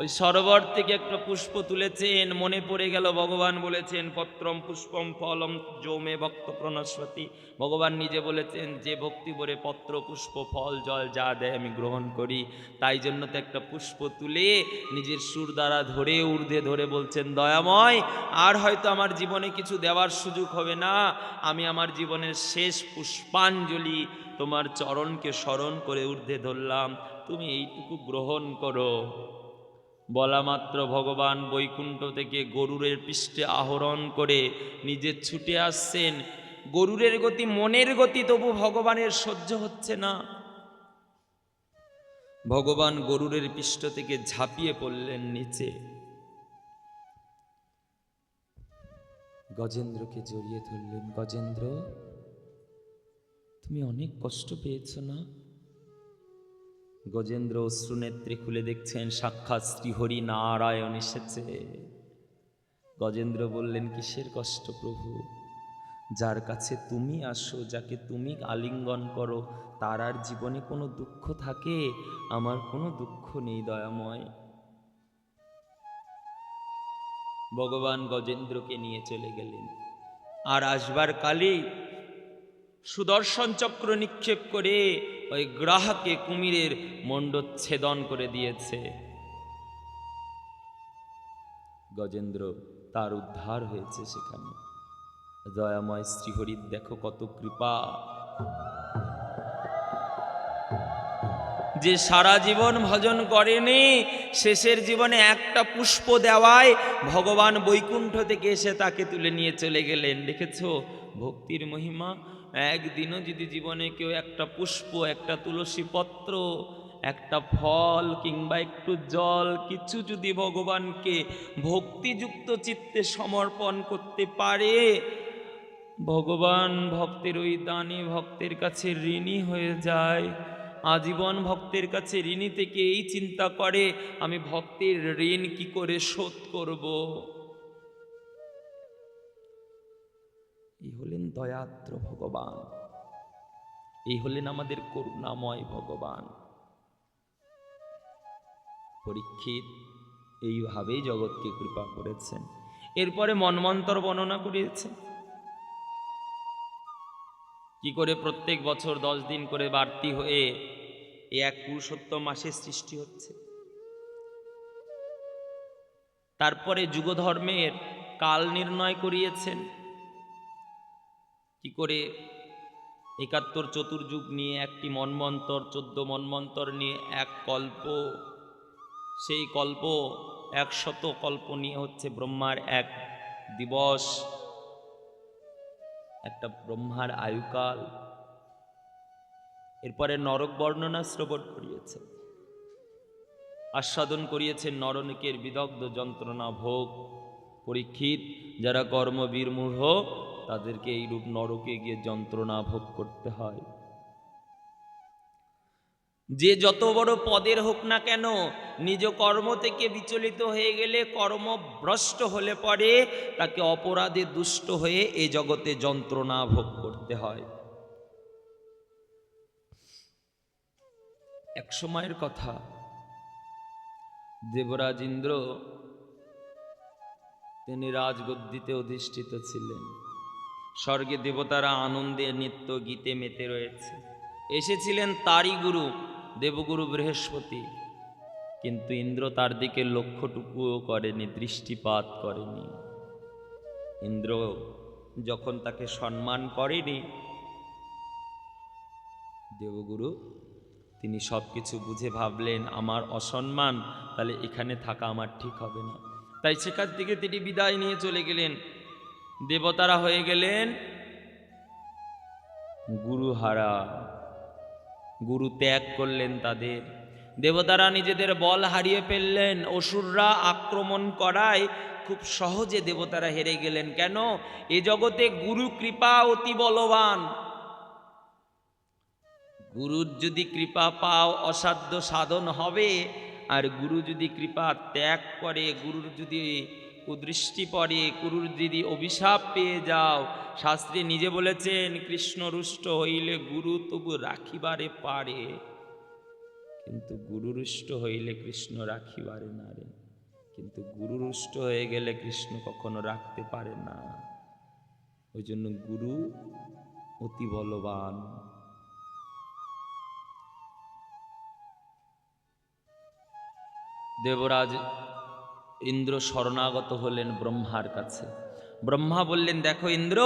ওই সরোবর থেকে একটা পুষ্প তুলেছেন, মনে পড়ে গেল ভগবান বলেছেন পত্রম পুষ্পম ফলম যৌমে ভক্ত প্রণশ্বতি। ভগবান নিজে বলেছেন যে ভক্তি ভরে পত্র পুষ্প ফল জল যা দেয় আমি গ্রহণ করি। তাই জন্য তো একটা পুষ্প তুলে নিজের সুর দ্বারা ধরে ঊর্ধ্বে ধরে বলছেন দয়াময়, আর হয়তো আমার জীবনে কিছু দেওয়ার সুযোগ হবে না, আমি আমার জীবনের শেষ পুষ্পাঞ্জলি তোমার চরণকে স্মরণ করে ঊর্ধ্বে ধরলাম, তুমি এইটুকু গ্রহণ করো। বলা মাত্র ভগবান বৈকুণ্ঠ থেকে গরুরের পৃষ্ঠে আহরণ করে নিজে ছুটে আসছেন। গরুরের গতি মনের গতি, তবু ভগবানের সহ্য হচ্ছে না। ভগবান গরুরের পৃষ্ঠ থেকে ঝাঁপিয়ে পড়লেন নিচে, গজেন্দ্রকে জড়িয়ে ধরলেন। গজেন্দ্র, তুমি অনেক কষ্ট পেয়েছ না? গজেন্দ্র অশ্রুনেত্রে খুলে দেখছেন সাক্ষাৎ শ্রীহরি নারায়ণ এসেছে। গজেন্দ্র বললেন কিসের কষ্ট প্রভু? যার কাছে তুমি আসো, যাকে তুমি আলিঙ্গন করো, তার আর জীবনে কোনো দুঃখ থাকে? আমার কোনো দুঃখ নেই দয়াময়। ভগবান গজেন্দ্রকে নিয়ে চলে গেলেন। আর আসবার কালে সুদর্শন চক্র নিক্ষেপ করে ওই গ্রাহকে কুমিরের মণ্ডচ্ছেদন করে দিয়েছে। গজেন্দ্র তার উদ্ধার হয়েছে সেখানে। দয়াময় শ্রীহরির দেখো কত কৃপা, যে সারা জীবন ভজন করেনি, শেষের জীবনে একটা পুষ্প দেওয়ায় ভগবান বৈকুণ্ঠ থেকে এসে তাকে তুলে নিয়ে চলে গেলেন। দেখেছো ভক্তির মহিমা? একদিনও যদি জীবনে কেউ একটা পুষ্প, একটা তুলসী পত্র, একটা ফল কিংবা একটু জল, কিছু যদি ভগবানকে ভক্তিযুক্ত চিত্তে সমর্পণ করতে পারে, ভগবান ভক্তের ওই দানি ভক্তের কাছে ঋণী হয়ে যায়। আজীবন ভক্তের কাছে ঋণী থেকে এই চিন্তা করে আমি ভক্তের ঋণ কি করে শোধ করব। এই হলেন দয়াদ্র ভগবান, এই হলেন আমাদের করুণাময় ভগবান। পরীক্ষিত এইভাবেই জগৎকে কৃপা করেছেন। এরপরে মন্বন্তর বর্ণনা করিয়েছেন কি করে প্রত্যেক বছর 10 দিন করে বাড়তি হয়ে এক পুরুষোত্তম মাসের সৃষ্টি হচ্ছে। তারপরে যুগধর্মের কাল নির্ণয় করিয়েছেন কি করে 71 চতুর্যুগ নিয়ে একটি মন্বন্তর, 14 মন্বন্তর নিয়ে এক কল্প, সেই কল্প 100 কল্প নিয়ে হচ্ছে ব্রহ্মার এক দিবস। একটা ব্রহ্মার আয়ুকাল। এরপরে নরক বর্ণনা শ্রবণ করিয়েছে, আস্বাদন করিয়েছেন নরকের বিদগ্ধ যন্ত্রণা ভোগ। পরীক্ষিত, যারা কর্মবিমূঢ় তাদেরকে এইরূপ নরকে গিয়ে যন্ত্রণা ভোগ করতে হয়। যে যত বড় পদের হোক না কেন, নিজ কর্ম থেকে বিচলিত হয়ে গেলে, কর্মভ্রষ্ট হলে পরে তাকে অপরাধে দুষ্ট হয়ে এ জগতে যন্ত্রণা ভোগ করতে হয়। এক সময়ের কথা, দেবরাজ ইন্দ্র তিনি রাজগদ্দিতে অধিষ্ঠিত ছিলেন। স্বর্গে দেবতারা আনন্দে নিত্য গীতে মেতে রয়েছে। এসেছিলেন তারই গুরু দেবগুরু বৃহস্পতি, কিন্তু ইন্দ্র তার দিকে লক্ষ্যটুকুও করেনি, দৃষ্টিপাত করেনি। ইন্দ্র যখন তাকে সম্মান করেনি, দেবগুরু তিনি সব কিছু বুঝে ভাবলেন আমার অসম্মান, তাহলে এখানে থাকা আমার ঠিক হবে না। তাই সেখান থেকে তিনি বিদায় নিয়ে চলে গেলেন। দেবতারা হয়ে গেলেন গুরুহারা, গুরু ত্যাগ করলেন তাদের। দেবতারা নিজেদের বল হারিয়ে ফেললেন। অসুররা আক্রমণ করায় খুব সহজে দেবতারা হেরে গেলেন। কেন? এ জগতে গুরু কৃপা অতি বলবান। গুরুর যদি কৃপা পাও অসাধ্য সাধন হবে, আর গুরু যদি কৃপা ত্যাগ করে, গুরুর যদি কুদৃষ্টি পড়ে, গুরুর যদি অভিশাপ পেয়ে যাও, শাস্ত্রে নিজে বলেছেন কৃষ্ণ রুষ্ট হইলে গুরু তবু রাখিবারে পারে, কিন্তু গুরু রুষ্ট হইলে কৃষ্ণ রাখিবারে না রে। কিন্তু গুরু রুষ্ট হয়ে গেলে কৃষ্ণ কখনো রাখতে পারে না। ওই জন্য গুরু অতি বলবান। দেবরাজ ইন্দ্র শরণাগত হলেন ব্রহ্মার কাছে। ব্রহ্মা বললেন, দেখো ইন্দ্র,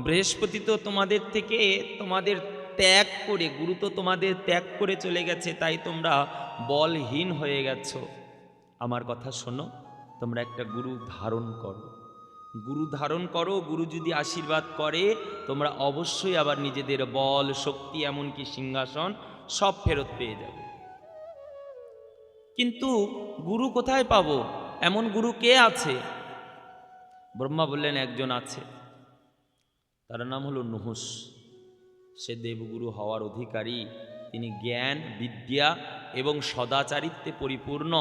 বৃহস্পতি তো তোমাদের থেকে তোমাদের ত্যাগ করে, গুরু তো তোমাদের ত্যাগ করে চলে গেছে, তাই তোমরা বলহীন হয়ে গেছো। আমার কথা শোনো, তোমরা একটা গুরু ধারণ করো। গুরু ধারণ করো, গুরু যদি আশীর্বাদ করে তোমরা অবশ্যই আবার নিজেদের বল, শক্তি, এমনকি সিংহাসন সব ফেরত পেয়ে যাবে। কিন্তু গুরু কোথায় পাবো? এমন গুরু কে আছে? ব্রহ্মা বললেন, একজন আছে, তার নাম হলো নুহুস। সে দেবগুরু হওয়ার অধিকারী। তিনি জ্ঞান, বিদ্যা এবং সদাচারিত্বে পরিপূর্ণ।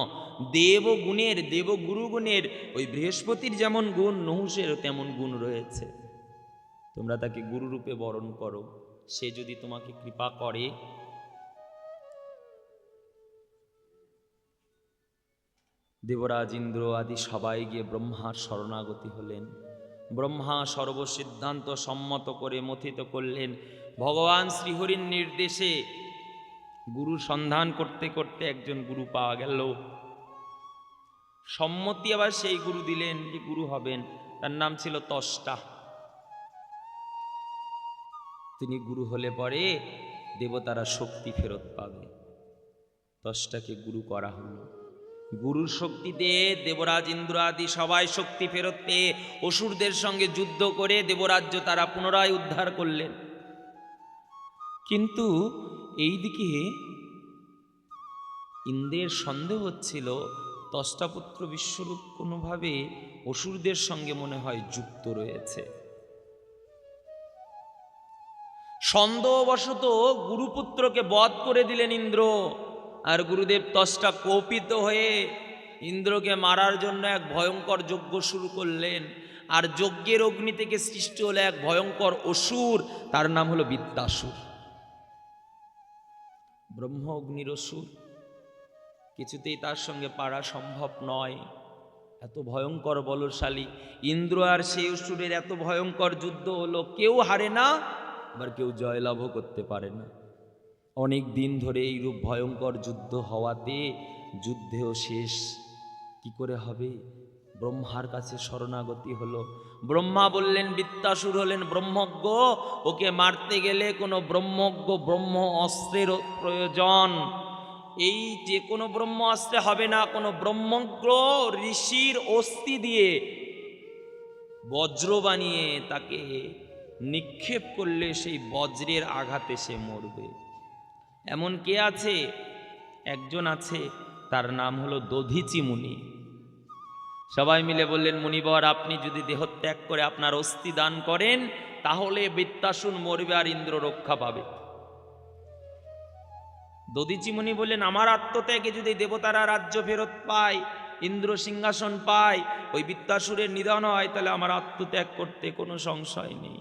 দেবগুরু গুণের ওই বৃহস্পতির যেমন গুণ, নুহুসেরও তেমন গুণ রয়েছে। তোমরা তাকে গুরুরূপে বরণ করো। সে যদি তোমাকে কৃপা করে, দেবরাজ ইন্দ্র আদি সবাই গিয়ে ব্রহ্মার শরণাগতি হলেন। ব্রহ্মা সর্বসিদ্ধান্ত সম্মত করে মথিত করলেন। ভগবান শ্রীহরির নির্দেশে গুরু সন্ধান করতে করতে একজন গুরু পাওয়া গেল। সম্মতি আবার সেই গুরু দিলেন যে গুরু হবেন, তার নাম ছিল ত্বষ্টা। তিনি গুরু হলে পরে দেবতারা শক্তি ফেরত পাবে। ত্বষ্টাকে গুরু করা হলো। গুরুর শক্তিতে দেবরাজ ইন্দ্র আদি সবাই শক্তি ফেরত পেয়ে অসুরদের সঙ্গে যুদ্ধ করে দেবরাজ্য তারা পুনরায় উদ্ধার করলেন। কিন্তু এইদিকে ইন্দ্রের সন্দেহ হচ্ছিল, ত্বষ্টাপুত্র বিশ্বরূপ কোনোভাবে অসুরদের সঙ্গে মনে হয় যুক্ত রয়েছে। সন্দেহবশত গুরুপুত্রকে বধ করে দিলেন ইন্দ্র। আর গুরুদেব ত্বষ্টা কোপিত হয়ে ইন্দ্রকে মারার জন্য এক ভয়ঙ্কর যজ্ঞ শুরু করলেন। আর যজ্ঞের অগ্নি থেকে সৃষ্টি হলো এক ভয়ঙ্কর অসুর, তার নাম হলো বিদ্যাসুর। ব্রহ্ম অগ্নির অসুর, কিছুতেই তার সঙ্গে পারা সম্ভব নয়। এত ভয়ঙ্কর বলশালী ইন্দ্র আর সেই অসুরের এত ভয়ঙ্কর যুদ্ধ হলো। কেউ হারে না, আবার কেউ জয়লাভও করতে পারে না। অনেক দিন ধরে এইরূপ ভয়ঙ্কর যুদ্ধ হওয়াতে যুদ্ধেও শেষ কি করে হবে? ব্রহ্মার কাছে শরণাগতি হলো। ব্রহ্মা বললেন, বিদ্যাসুর হলেন ব্রহ্মজ্ঞ, ওকে মারতে গেলে কোনো ব্রহ্মজ্ঞ ব্রহ্ম অস্ত্রের প্রয়োজন। এই যে কোনো ব্রহ্ম অস্ত্রে হবে না, কোনো ব্রহ্মজ্ঞ ঋষির অস্থি দিয়ে বজ্র বানিয়ে তাকে নিক্ষেপ করলে সেই বজ্রের আঘাতে সে মরবে। এমন কে আছে? একজন আছে, তার নাম হলো দধীচি মুনি। সবাই মিলে বললেন, মুনিবর আপনি যদি দেহত্যাগ করে আপনার অস্থি দান করেন তাহলে বৃত্তাসুর মরবে আর ইন্দ্র রক্ষা পাবে। দধীচি মুনি বললেন, আমার আত্মত্যাগে যদি দেবতারা রাজ্য ফেরত পায়, ইন্দ্র সিংহাসন পায়, ওই বৃত্তাসুরের নিধন হয়, তাহলে আমার আত্মত্যাগ করতে কোনো সংশয় নেই।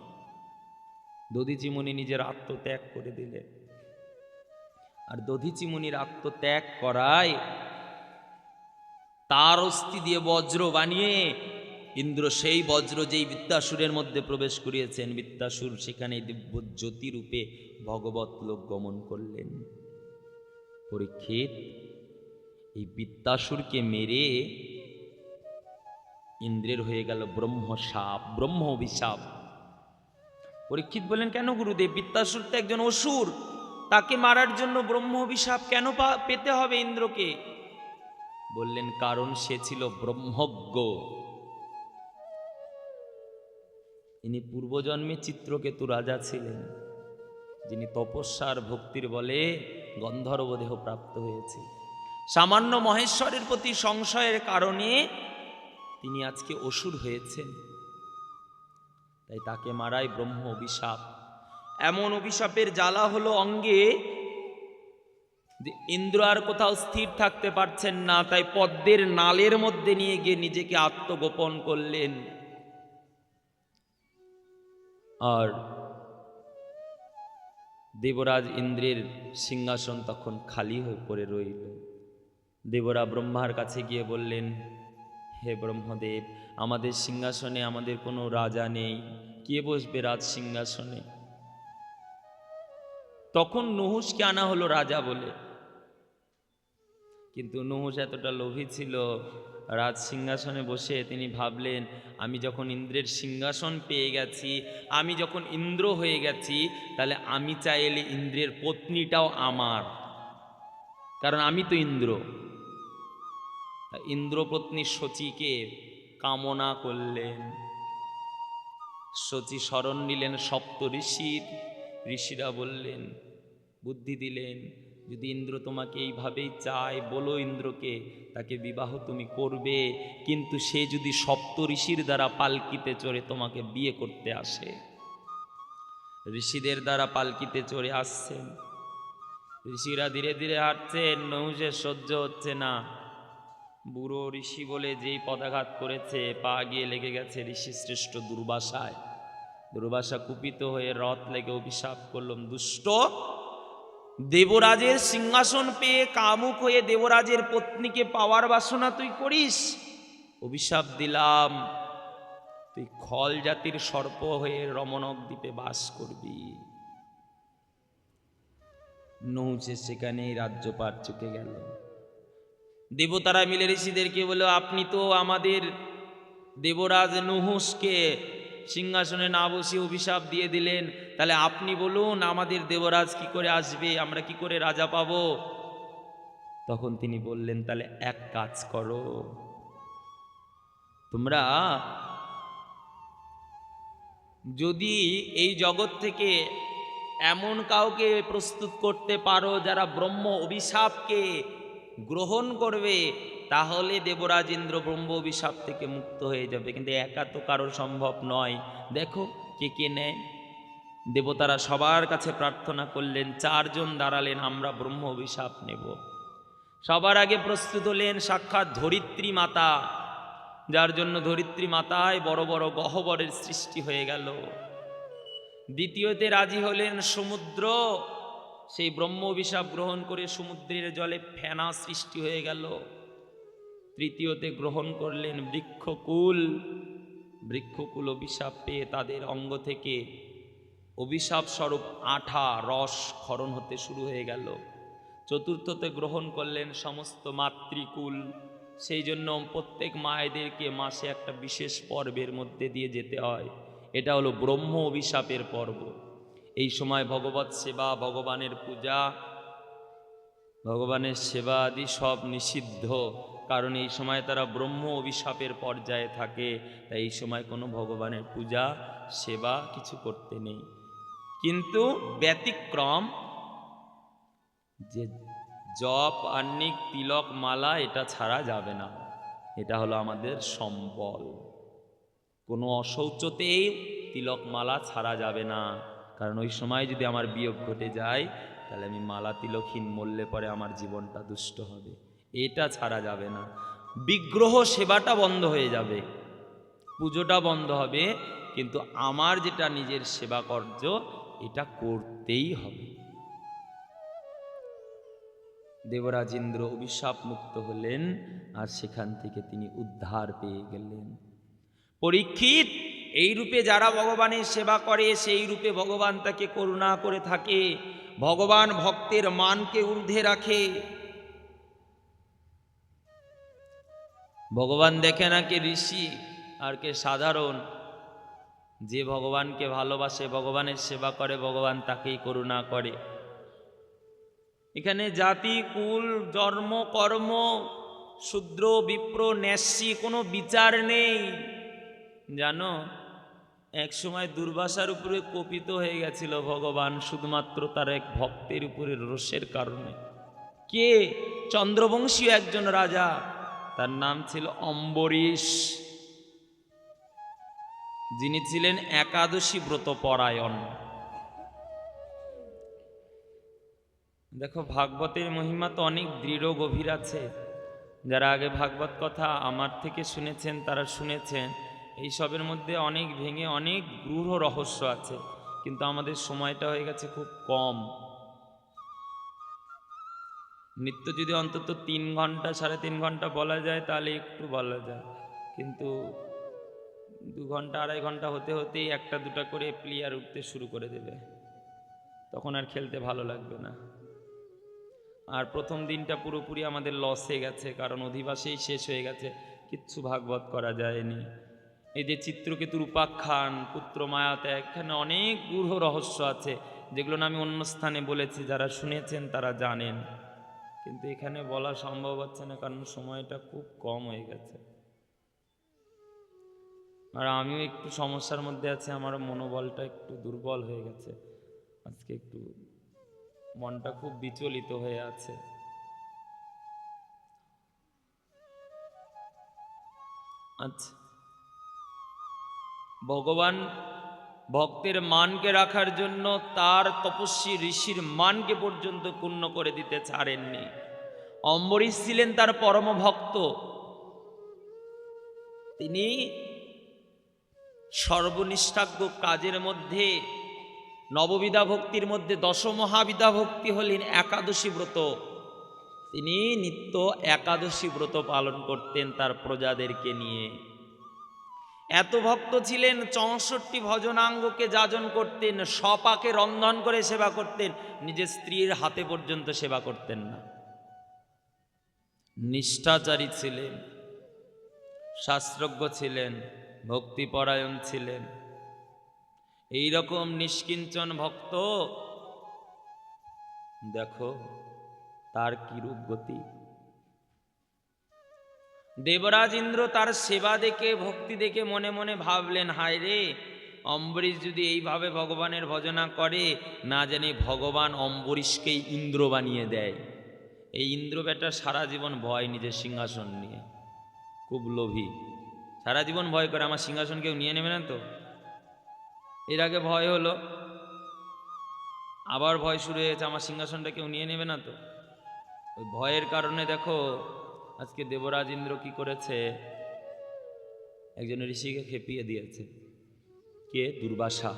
দধীচি মুনি নিজের আত্মত্যাগ করে দিলেন। আর দধীচি মুনির আত্মত্যাগ করায় তার অস্থি দিয়ে বজ্র বানিয়ে ইন্দ্র সেই বজ্র যেই বৃত্তাসুরের মধ্যে প্রবেশ করিয়েছেন, বৃত্তাসুর সেখানে দিব্য জ্যোতি রূপে ভগবত লোক গমন করলেন। পরীক্ষিত, এই বৃত্তাসুরকে মেরে ইন্দ্রের হয়ে গেল ব্রহ্মশাপ, ব্রহ্ম অভিশাপ। পরীক্ষিত বলেন, কেন গুরুদেব? বৃত্তাসুর তো একজন অসুর, তাকে মারার জন্য ব্রহ্ম অভিশাপ কেন পেতে হবে ইন্দ্রকে? বললেন, কারণ সে ছিল ব্রহ্মজ্ঞ। ইনি পূর্বজন্মে চিত্রকেতু রাজা ছিলেন, যিনি তপস্যার ভক্তির বলে গন্ধর্ব দেহ প্রাপ্ত হয়েছে। সামান্য মহেশ্বরের প্রতি সংশয়ের কারণে তিনি আজকে অসুর হয়েছেন, তাই তাকে মারাই ব্রহ্ম অভিশাপ। এমন অভিশাপের জ্বালা হলো অঙ্গে যে ইন্দ্র আর কোথাও স্থির থাকতে পারছেন না, তাই পদ্মের নালের মধ্যে নিয়ে গিয়ে নিজেকে আত্মগোপন করলেন। আর দেবরাজ ইন্দ্রের সিংহাসন তখন খালি হয়ে পড়ে রইল। দেবরা ব্রহ্মার কাছে গিয়ে বললেন, হে ব্রহ্মদেব, আমাদের সিংহাসনে আমাদের কোনো রাজা নেই, কে বসবে রাজ সিংহাসনে? তখন নহুষকে আনা হলো রাজা বলে, কিন্তু নহুষ এতটা লোভী ছিল, রাজ সিংহাসনে বসে তিনি ভাবলেন, আমি যখন ইন্দ্রের সিংহাসন পেয়ে গেছি, আমি যখন ইন্দ্র হয়ে গেছি, তাহলে আমি চাইলে ইন্দ্রের পত্নীটাও আমার, কারণ আমি তো ইন্দ্র। ইন্দ্রপত্নী শচীকে কামনা করলেন। শচী শরণ নিলেন সপ্ত ঋষির। ঋষিরা বললেন, বুদ্ধি দিলেন, যদি ইন্দ্র তোমাকে এইভাবেই চায়, বলো ইন্দ্রকে, তাকে বিবাহ তুমি করবে, কিন্তু সে যদি সপ্ত ঋষির দ্বারা পালকিতে চড়ে তোমাকে বিয়ে করতে আসে। ঋষিদের দ্বারা পালকিতে চড়ে আসছেন, ঋষিরা ধীরে ধীরে হাঁটছেন, নহুষের সহ্য হচ্ছে না। বুড়ো ঋষি বলে যেই পদাঘাত করেছে, পা গিয়ে লেগে গেছে ঋষি শ্রেষ্ঠ দুর্বাসায়। দুর্বাসা কুপিত হয়ে রথ লেগে অভিশাপ করলাম, দুষ্ট, দেবরাজের সিংহাসন পেয়ে কামুক হয়ে দেবরাজের পত্নীকে পাওয়ার বাসনা তুই করিস, অভিশাপ দিলাম, তুই খল জাতির সর্প হয়ে রমণক দ্বীপে বাস করবি। নহুষে সেখানেই রাজ্যপাট চুকে গেল। দেবতারা মিলে ঋষিদেরকে বলল, আপনি তো আমাদের দেবরাজ নহুষকে সিংহাসনে না বসে অভিশাপ দিয়ে দিলেন, তাহলে আপনি বলুন আমাদের দেবরাজ কি করে আসবে, আমরা কি করে রাজা পাব? তখন তিনি বললেন, তাহলে এক কাজ করো, তোমরা যদি এই জগৎ থেকে এমন কাউকে প্রস্তুত করতে পারো যারা ব্রহ্ম অভিশাপকে গ্রহণ করবে, তাহলে দেবরাজ ইন্দ্র ব্রহ্ম অভিশাপ থেকে মুক্ত হয়ে যাবে। কিন্তু একা তো কারো সম্ভব নয়, দেখো কে কে নেয়। দেবতারা সবার কাছে প্রার্থনা করলেন, চারজন দাঁড়ালেন, আমরা ব্রহ্ম অভিশাপ নেব। সবার আগে প্রস্তুত হলেন সাক্ষাৎ ধরিত্রী মাতা, যার জন্য ধরিত্রী মাতায় বড় বড় গহ্বরের সৃষ্টি হয়ে গেল। দ্বিতীয়তে রাজি হলেন সমুদ্র, সেই ব্রহ্ম অভিশাপ গ্রহণ করে সমুদ্রের জলে ফেনা সৃষ্টি হয়ে গেল। তৃতীয়তে গ্রহণ করলেন বৃক্ষকুল, বৃক্ষকুল অভিশাপ পেয়ে তাদের অঙ্গ থেকে অভিশাপ স্বরূপ আঠা রস ক্ষরণ হতে শুরু হয়ে গেল। চতুর্থতে গ্রহণ করলেন সমস্ত মাতৃকুল, সেই জন্য প্রত্যেক মায়েদেরকে মাসে একটা বিশেষ পর্বের মধ্যে দিয়ে যেতে হয়, এটা হলো ব্রহ্ম অভিশাপের পর্ব। এই সময় ভগবত সেবা, ভগবানের পূজা, ভগবানের সেবা আদি সব নিষিদ্ধ, কারণ এই সময় তারা ব্রহ্ম অভিশাপের পর্যায়ে থাকে, তাই এই সময় কোনো ভগবানের পূজা সেবা কিছু করতে নেই। কিন্তু ব্যতিক্রম যে জপ আহ্নিক তিলক মালা এটা ছাড়া যাবে না, এটা হলো আমাদের সম্বল। কোনো অশৌচতেই তিলক মালা ছাড়া যাবে না, কারণ ওই সময় যদি আমার বিয়োগ ঘটে যায় তাহলে আমি মালা তিলকহীন মরলে পরে আমার জীবনটা দুষ্ট হবে, এটা ছাড়া যাবে না। বিগ্রহ সেবাটা বন্ধ হয়ে যাবে, পুজোটা বন্ধ হবে, কিন্তু আমার যেটা নিজের সেবা কার্য এটা করতেই হবে। দেবরাজ ইন্দ্র অভিশাপ মুক্ত হলেন, আর সেখান থেকে তিনি উদ্ধার পেয়ে গেলেন। পরীক্ষিত, এই রূপে যারা ভগবানের সেবা করে সেই রূপে ভগবান তাকে করুণা করে থাকে, ভগবান ভক্তের মানকে ঊর্ধ্বে রাখে। ভগবান দেখে না কে ঋষি আর কে সাধারণ। যে ভগবানকে ভালোবাসে, ভগবানের সেবা করে, ভগবান তাকেই করুণা করে। এখানে জাতি কুল জন্ম কর্ম শূদ্র বিপ্র ন্যাসী কোনো বিচার নেই। জানো, এক সময় দুর্বাসার উপরে কোপিত হয়ে গেছিল ভগবান, শুধুমাত্র তার এক ভক্তের উপরে রোষের কারণে। কে? চন্দ্রবংশীয় একজন রাজা, তার নাম ছিল অম্বরীশ, যিনি ছিলেন একাদশী ব্রত পরায়ণ। দেখো, ভাগবতের মহিমা তো অনেক দৃঢ় গভীর আছে। যারা আগে ভাগবত কথা আমার থেকে শুনেছেন তারা শুনেছেন, এই সবের মধ্যে অনেক ভেঙে অনেক গূঢ় রহস্য আছে, কিন্তু আমাদের সময়টা হয়ে গেছে খুব কম। নিত্য যদি অন্তত 3 ঘন্টা 3.5 ঘন্টা বলা যায় তাহলে একটু বলা যায়, কিন্তু 2 ঘন্টা 2.5 ঘন্টা হতে হতেই 1টা 2টা করে প্লেয়ার উঠতে শুরু করে দেবে, তখন আর খেলতে ভালো লাগবে না। আর প্রথম দিনটা পুরোপুরি আমাদের লসে গেছে, কারণ অধিবাসেই শেষ হয়ে গেছে, কিচ্ছু ভাগবত করা যায়নি। এই যে চিত্রকেতুর উপাখ্যান, পুত্র মায়াতে, এখানে অনেক গূঢ় রহস্য আছে, যেগুলো না আমি অন্য স্থানে বলেছি, যারা শুনেছেন তারা জানেন, কিন্তু এখানে বলা সম্ভব হচ্ছে না, কারণ সময়টা খুব কম হয়ে গেছে। আর আমিও একটু সমস্যার মধ্যে আছি, আমার মনোবলটা একটু দুর্বল হয়ে গেছে, আজকে একটু মনটা খুব বিচলিত হয়ে আছে। আচ্ছা, ভগবান ভক্তের মানকে রাখার জন্য তার তপস্বী ঋষির মানকে পর্যন্ত ক্ষুণ্ণ করে দিতে ছাড়েননি। অম্বরীশ ছিলেন তার পরম ভক্ত, তিনি সর্বনিষ্ঠাজ্ঞ কাজের মধ্যে, নববিধা ভক্তির মধ্যে দশমহাবিধা ভক্তি হলেন একাদশী ব্রত। তিনি নিত্য একাদশী ব্রত পালন করতেন তার প্রজাদেরকে নিয়ে। এত ভক্ত ছিলেন, 64 ভজনাঙ্গকে যাজন করতেন, সপাকে রন্ধন করে সেবা করতেন, নিজের স্ত্রীর হাতে পর্যন্ত সেবা করতেন না। নিষ্ঠাচারী ছিলেন, শাস্ত্রজ্ঞ ছিলেন, ভক্তিপরায়ণ ছিলেন। এই রকম নিষ্কিঞ্চন ভক্ত, দেখো তার কিরূপ গতি। দেবরাজ ইন্দ্র তার সেবা দেখে, ভক্তি দেখে মনে মনে ভাবলেন, হায় রে, অম্বরীশ যদি এইভাবে ভগবানের ভজনা করে, না জানি ভগবান অম্বরীশকেই ইন্দ্র বানিয়ে দেয়। এই ইন্দ্র বেটা সারা জীবন ভয় নিজের সিংহাসন নিয়ে, খুব লোভী, সারা জীবন ভয় করে আমার সিংহাসন কেউ নিয়ে নেবে না তো। এর আগে ভয় হলো, আবার ভয় শুরু হয়েছে আমার সিংহাসনটা কেউ নিয়ে নেবে না তো। ওই ভয়ের কারণে দেখো আজকে দেবরাজ ইন্দ্র কি করেছে, একজন ঋষিকে খেপিয়ে দিয়েছে। কে? দুর্বাসা।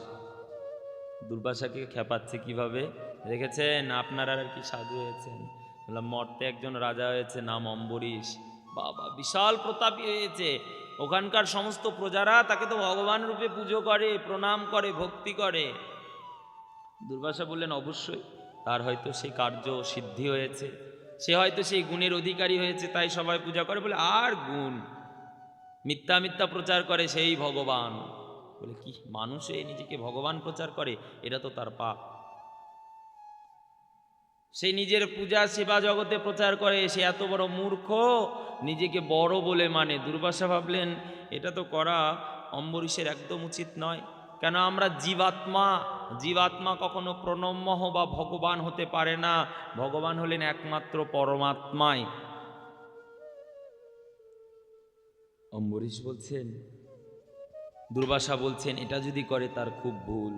দুর্বাসাকে খেপাচ্ছে কিভাবে দেখেছেন? আপনারা আর কি সাধু হয়েছেন, বললাম মর্তে একজন রাজা হয়েছে, নাম অম্বরীশ, বাবা বিশাল প্রতাপী হয়েছে, ওখানকার সমস্ত প্রজারা তাকে তো ভগবান রূপে পুজো করে, প্রণাম করে, ভক্তি করে। দুর্বাসা বললেন, অবশ্যই তার হয়তো সেই কার্য সিদ্ধি হয়েছে, সে হয়তো সেই গুণের অধিকারী হয়েছে, তাই সবাই পূজা করে। বলে আর গুণ, মিথ্যা মিথ্যা প্রচার করে সেই ভগবান। বলে কি, মানুষে নিজেকে ভগবান প্রচার করে, এটা তো তার পাপ। সে নিজের পূজা সেবা জগতে প্রচার করে, সে এত বড় মূর্খ, নিজেকে বড় বলে মানে। দুর্বাসা ভাবলেন এটা তো করা অম্বরীশের একদম উচিত নয়, কেন আমরা জীবাত্মা, জীবাত্মা কখনো প্রণম্য বা ভগবান হতে পারে না। ভগবান হলেন একমাত্র পরমাত্মাই। অম্বরীশ বলছেন, দুর্বাসা বলছেন, এটা যদি করে তার খুব ভুল।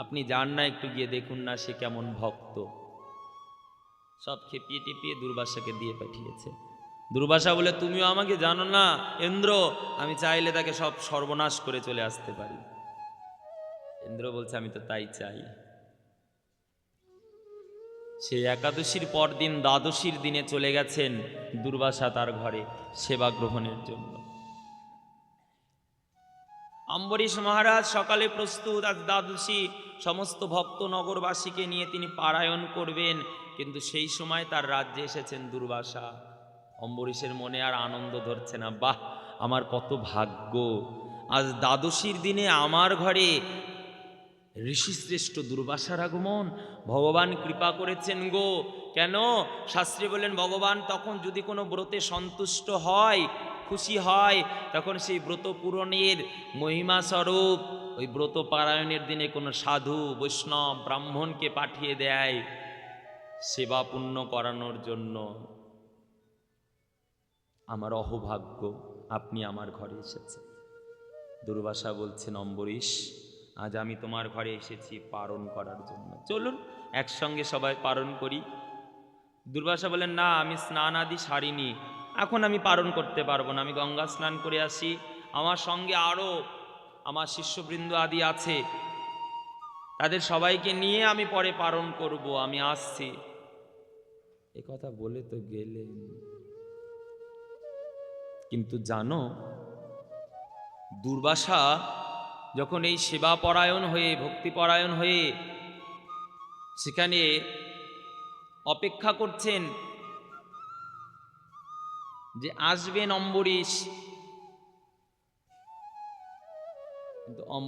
আপনি যান না, একটু গিয়ে দেখুন না সে কেমন ভক্ত। সব খেপিয়ে টেপিয়ে দুর্বাসাকে দিয়ে পাঠিয়েছে। দুর্বাসা বলে, তুমিও আমাকে জানো না ইন্দ্র, আমি চাইলে তাকে সব সর্বনাশ করে চলে আসতে পারি। ইন্দ্র বলছে, আমি তো তাই চাই। সে একাদশীর পর দিন দ্বাদশীর দিনে চলে গেছেন দুর্বাসা তার ঘরে সেবা গ্রহণের জন্য। অম্বরীশ মহারাজ সকালে প্রস্তুত, আজ দ্বাদশী, সমস্ত ভক্ত নগরবাসীকে নিয়ে তিনি পারায়ণ করবেন। কিন্তু সেই সময় তার রাজ্যে এসেছেন দুর্বাসা। অম্বরীশের মনে আর আনন্দ ধরছে না। বাহ, আমার কত ভাগ্য, আজ দ্বাদশীর দিনে আমার ঘরে ঋষিশ্রেষ্ঠ দুর্বাসার আগমন। ভগবান কৃপা করেছেন গো। কেন? শাস্ত্রী বলেন, ভগবান তখন যদি কোনো ব্রতে সন্তুষ্ট হয়, খুশি হয়, তখন সেই ব্রত পূরণের মহিমা স্বরূপ ওই ব্রত পারায়ণের দিনে কোনো সাধু বৈষ্ণব ব্রাহ্মণকে পাঠিয়ে দেয় সেবা পুণ্য করানোর জন্য। আমার অহোভাগ্য, আপনি আমার ঘরে এসেছেন। দুর্বাসা বলছেন, অম্বরীশ, আজ আমি তোমার ঘরে এসেছি পারণ করার জন্য, চলুন একসঙ্গে সবাই পারণ করি। দুর্বাসা বলেন, না, আমি স্নান আদি সারিনি, এখন আমি পারণ করতে পারবো না, আমি গঙ্গা স্নান করে আসি, আমার সঙ্গে আরও আমার শিষ্যবৃন্দ আদি আছে, তাদের সবাইকে নিয়ে আমি পরে পারণ করব, আমি আসছি। এ কথা বলে তো গেলেন, কিন্তু জানো, দুর্বাসা যখন এই সেবা পরায়ণ হয়ে, ভক্তিপরায়ণ হয়ে সেখানে অপেক্ষা করছেন যে আসবেন অম্বরীশ, কিন্তু